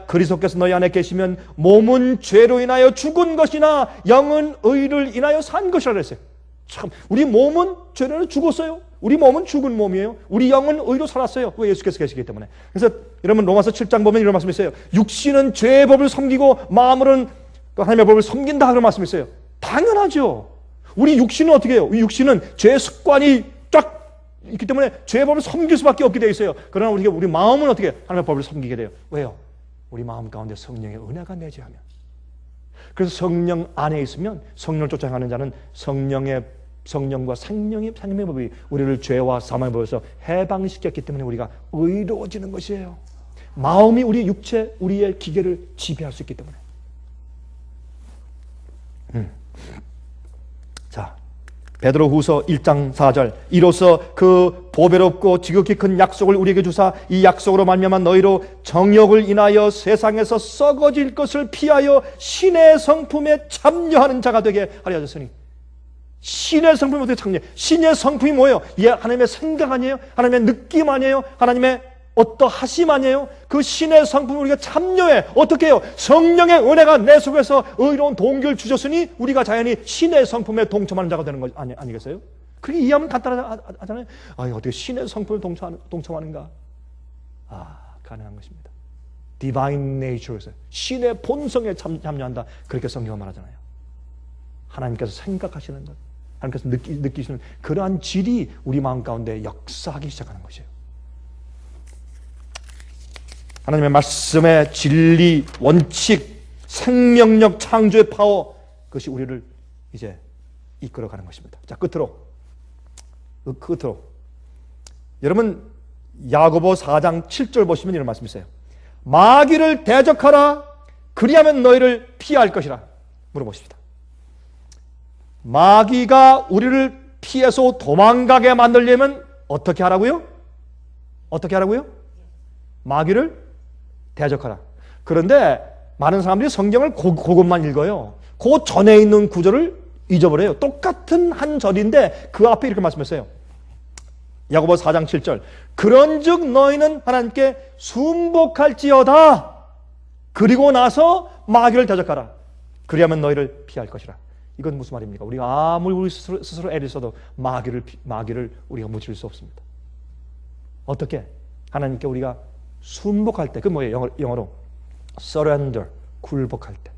그리스도께서 너희 안에 계시면 몸은 죄로 인하여 죽은 것이나 영은 의를 인하여 산 것이라 그랬어요. 참 우리 몸은 죄로 인하여 죽었어요. 우리 몸은 죽은 몸이에요. 우리 영은 의로 살았어요. 왜? 예수께서 계시기 때문에. 그래서 여러분 로마서 7장 보면 이런 말씀이 있어요. 육신은 죄의 법을 섬기고 마음으로는 하나님의 법을 섬긴다 그런 말씀이 있어요. 당연하죠. 우리 육신은 어떻게 해요? 우리 육신은 죄의 습관이 쫙 있기 때문에 죄의 법을 섬길 수밖에 없게 되어 있어요. 그러나 우리 마음은 어떻게 해요? 하나님의 법을 섬기게 돼요. 왜요? 우리 마음 가운데 성령의 은혜가 내재하면. 그래서 성령 안에 있으면 성령을 쫓아가는 자는 성령과 생명의 법이 우리를 죄와 사망의 법에서 해방시켰기 때문에 우리가 의로워지는 것이에요. 마음이 우리 육체, 우리의 기계를 지배할 수 있기 때문에. 자, 베드로후서 1장 4절 이로써 그 보배롭고 지극히 큰 약속을 우리에게 주사 이 약속으로 말미암아 너희로 정욕을 인하여 세상에서 썩어질 것을 피하여 신의 성품에 참여하는 자가 되게 하려 하셨으니 신의 성품이 어떻게 참여해요? 신의 성품이 뭐예요? 하나님의 생각 아니에요? 하나님의 느낌 아니에요? 하나님의 어떠하심 아니에요? 그 신의 성품을 우리가 참여해. 어떻게 해요? 성령의 은혜가 내 속에서 의로운 동기를 주셨으니 우리가 자연히 신의 성품에 동참하는 자가 되는 거 아니겠어요? 그렇게 이해하면 간단하잖아요. 어떻게 신의 성품을 동참하는가? 가능한 것입니다. Divine Nature에서 신의 본성에 참여한다. 그렇게 성경은 말하잖아요. 하나님께서 생각하시는 것, 하나님께서 느끼시는 그러한 질이 우리 마음 가운데 역사하기 시작하는 것이에요. 하나님의 말씀의 진리, 원칙, 생명력, 창조의 파워 그것이 우리를 이제 이끌어가는 것입니다. 자, 끝으로 여러분 야고보 4장 7절 보시면 이런 말씀이 있어요. 마귀를 대적하라 그리하면 너희를 피할 것이라 물어보십니다. 마귀가 우리를 피해서 도망가게 만들려면 어떻게 하라고요? 어떻게 하라고요? 마귀를 대적하라. 그런데 많은 사람들이 성경을 그것만 읽어요. 그 전에 있는 구절을 잊어버려요. 똑같은 한 절인데 그 앞에 이렇게 말씀했어요. 야고보 4장 7절 그런즉 너희는 하나님께 순복할지어다. 그리고 나서 마귀를 대적하라. 그리하면 너희를 피할 것이라. 이건 무슨 말입니까? 우리가 아무리 우리 스스로 애를 써도 마귀를 우리가 무찌를 수 없습니다. 어떻게? 하나님께 우리가 순복할 때, 그 뭐예요? 영어로 surrender, 굴복할 때.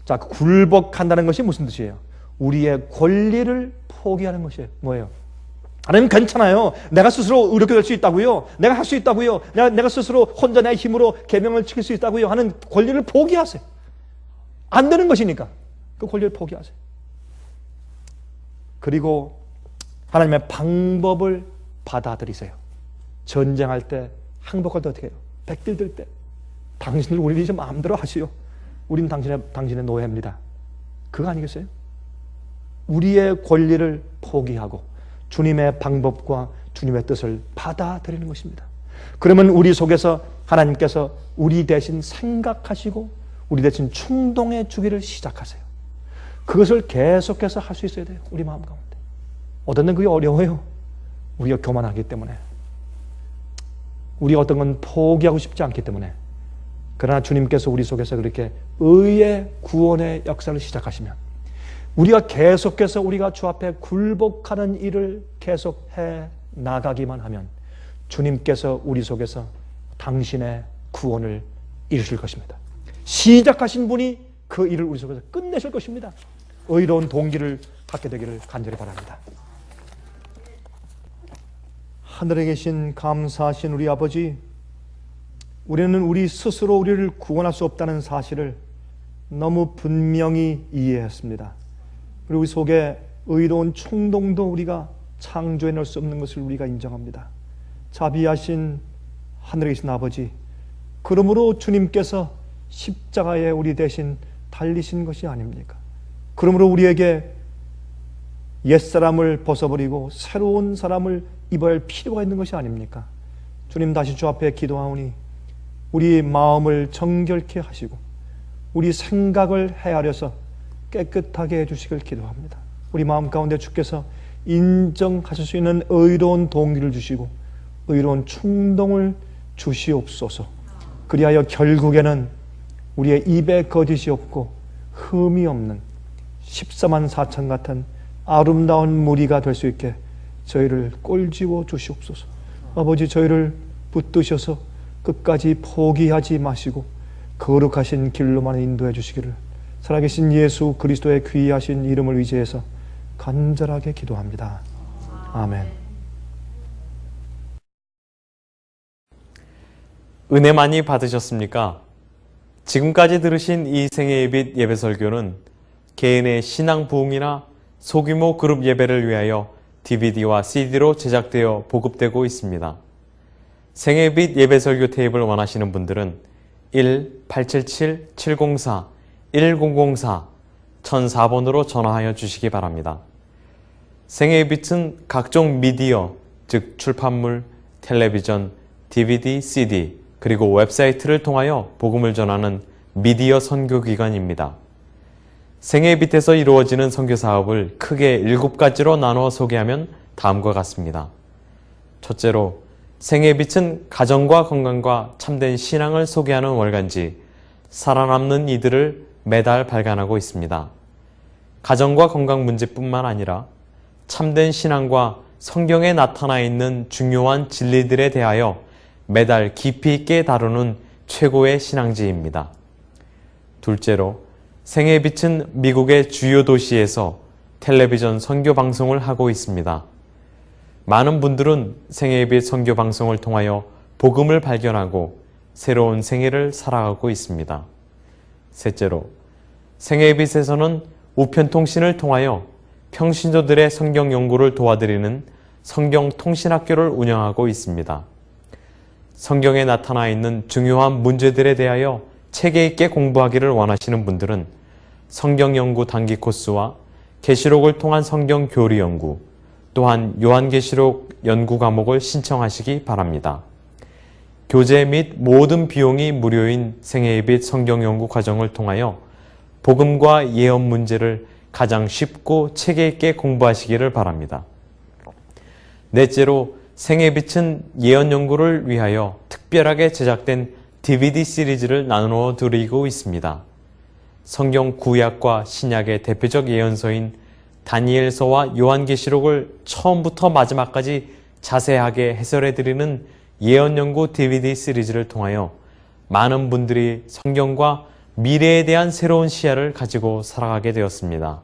자, 굴복한다는 것이 무슨 뜻이에요? 우리의 권리를 포기하는 것이에요. 뭐예요? 하나님 괜찮아요. 내가 스스로 의롭게 될 수 있다고요. 내가 할 수 있다고요. 내가 스스로 혼자 내 힘으로 계명을 지킬 수 있다고요 하는 권리를 포기하세요. 안 되는 것이니까 그 권리를 포기하세요. 그리고 하나님의 방법을 받아들이세요. 전쟁할 때, 항복할 때 어떻게 해요? 백딜 들 때 당신들 우리 이제 마음대로 하시오. 우린 당신의 노예입니다. 그거 아니겠어요? 우리의 권리를 포기하고 주님의 방법과 주님의 뜻을 받아들이는 것입니다. 그러면 우리 속에서 하나님께서 우리 대신 생각하시고 우리 대신 충동해 주기를 시작하세요. 그것을 계속해서 할 수 있어야 돼요. 우리 마음 가운데. 어떤 건 그게 어려워요. 우리가 교만하기 때문에. 우리가 어떤 건 포기하고 싶지 않기 때문에. 그러나 주님께서 우리 속에서 그렇게 의의 구원의 역사를 시작하시면 우리가 계속해서 우리가 주 앞에 굴복하는 일을 계속해 나가기만 하면 주님께서 우리 속에서 당신의 구원을 이루실 것입니다. 시작하신 분이 그 일을 우리 속에서 끝내실 것입니다. 의로운 동기를 갖게 되기를 간절히 바랍니다. 하늘에 계신 감사하신 우리 아버지, 우리는 우리 스스로 우리를 구원할 수 없다는 사실을 너무 분명히 이해했습니다. 그리고 우리 속에 의로운 충동도 우리가 창조해낼 수 없는 것을 우리가 인정합니다. 자비하신 하늘에 계신 아버지, 그러므로 주님께서 십자가에 우리 대신 달리신 것이 아닙니까? 그러므로 우리에게 옛사람을 벗어버리고 새로운 사람을 입어야 할 필요가 있는 것이 아닙니까? 주님, 다시 주 앞에 기도하오니 우리 마음을 정결케 하시고 우리 생각을 헤아려서 깨끗하게 해주시길 기도합니다. 우리 마음 가운데 주께서 인정하실 수 있는 의로운 동기를 주시고 의로운 충동을 주시옵소서. 그리하여 결국에는 우리의 입에 거짓이 없고 흠이 없는 14만 4천 같은 아름다운 무리가 될 수 있게 저희를 꼴지워 주시옵소서. 아버지, 저희를 붙드셔서 끝까지 포기하지 마시고 거룩하신 길로만 인도해 주시기를 살아계신 예수 그리스도의 귀하신 이름을 의지해서 간절하게 기도합니다. 아멘. 은혜 많이 받으셨습니까? 지금까지 들으신 이 생애 예빛 예배 설교는 개인의 신앙 부흥이나 소규모 그룹 예배를 위하여 DVD와 CD로 제작되어 보급되고 있습니다. 생애 예빛 예배 설교 테이프를 원하시는 분들은 1-877-704-1004 1004번으로 전화하여 주시기 바랍니다. 생애 예빛은 각종 미디어, 즉 출판물, 텔레비전, DVD, CD, 그리고 웹사이트를 통하여 복음을 전하는 미디어 선교기관입니다. 생애 빛에서 이루어지는 선교 사업을 크게 7가지로 나누어 소개하면 다음과 같습니다. 첫째로, 생애 빛은 가정과 건강과 참된 신앙을 소개하는 월간지 살아남는 이들을 매달 발간하고 있습니다. 가정과 건강 문제뿐만 아니라 참된 신앙과 성경에 나타나 있는 중요한 진리들에 대하여 매달 깊이 있게 다루는 최고의 신앙지입니다. 둘째로, 생애 빛은 미국의 주요 도시에서 텔레비전 선교 방송을 하고 있습니다. 많은 분들은 생애 빛 선교 방송을 통하여 복음을 발견하고 새로운 생애를 살아가고 있습니다. 셋째로, 생애 빛에서는 우편통신을 통하여 평신도들의 성경 연구를 도와드리는 성경통신학교를 운영하고 있습니다. 성경에 나타나 있는 중요한 문제들에 대하여 체계 있게 공부하기를 원하시는 분들은 성경 연구 단기 코스와 계시록을 통한 성경 교리 연구, 또한 요한계시록 연구 과목을 신청하시기 바랍니다. 교재 및 모든 비용이 무료인 생애 예빛 성경 연구 과정을 통하여 복음과 예언 문제를 가장 쉽고 체계 있게 공부하시기를 바랍니다. 넷째로, 생애 빛은 예언 연구를 위하여 특별하게 제작된 DVD 시리즈를 나누어 드리고 있습니다. 성경 구약과 신약의 대표적 예언서인 다니엘서와 요한계시록을 처음부터 마지막까지 자세하게 해설해 드리는 예언 연구 DVD 시리즈를 통하여 많은 분들이 성경과 미래에 대한 새로운 시야를 가지고 살아가게 되었습니다.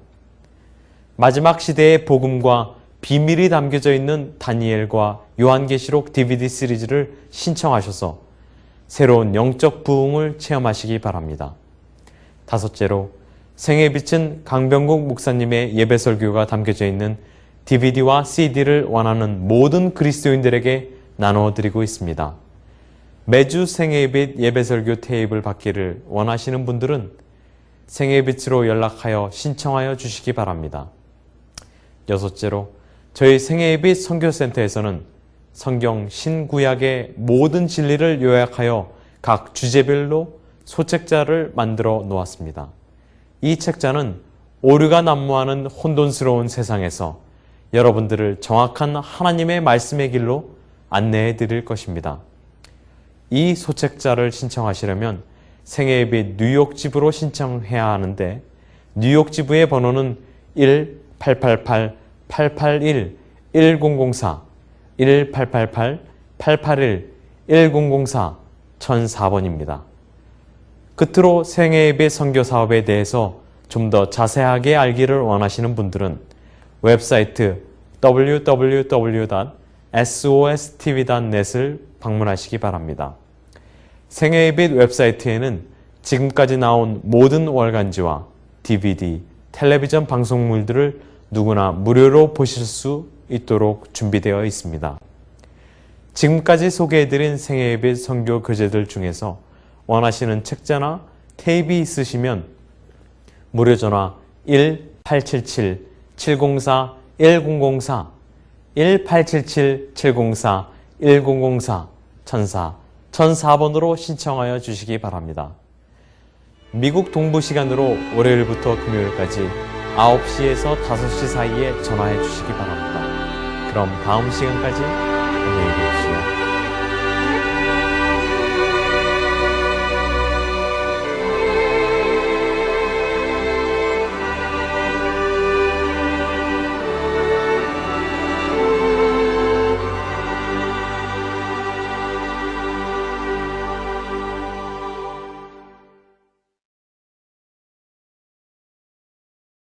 마지막 시대의 복음과 비밀이 담겨져 있는 다니엘과 요한계시록 DVD 시리즈를 신청하셔서 새로운 영적 부흥을 체험하시기 바랍니다. 다섯째로, 생애 빛은 강병국 목사님의 예배 설교가 담겨져 있는 DVD와 CD를 원하는 모든 그리스도인들에게 나누어 드리고 있습니다. 매주 생애빛 예배설교 테이프를 받기를 원하시는 분들은 생애빛으로 연락하여 신청하여 주시기 바랍니다. 여섯째로, 저희 생애빛 선교센터에서는 성경 신구약의 모든 진리를 요약하여 각 주제별로 소책자를 만들어 놓았습니다. 이 책자는 오류가 난무하는 혼돈스러운 세상에서 여러분들을 정확한 하나님의 말씀의 길로 안내해 드릴 것입니다. 이 소책자를 신청하시려면 생애예배 뉴욕 지부로 신청해야 하는데, 뉴욕 지부의 번호는 1-888-881-1004, 1-888-881-1004, 1004번입니다. 끝으로 생애예배 선교 사업에 대해서 좀 더 자세하게 알기를 원하시는 분들은 웹사이트 www.sostv.net을 방문하시기 바랍니다. 생애예배 웹사이트에는 지금까지 나온 모든 월간지와 DVD, 텔레비전 방송물들을 누구나 무료로 보실 수 있도록 준비되어 있습니다. 지금까지 소개해드린 생애예배 선교 교재들 중에서 원하시는 책자나 테이프 있으시면 무료 전화 1-877-704-1004, 1-877-704-1004, 1004번으로 신청하여 주시기 바랍니다. 미국 동부 시간으로 월요일부터 금요일까지 9시에서 5시 사이에 전화해 주시기 바랍니다. 그럼 다음 시간까지 안녕히 계세요.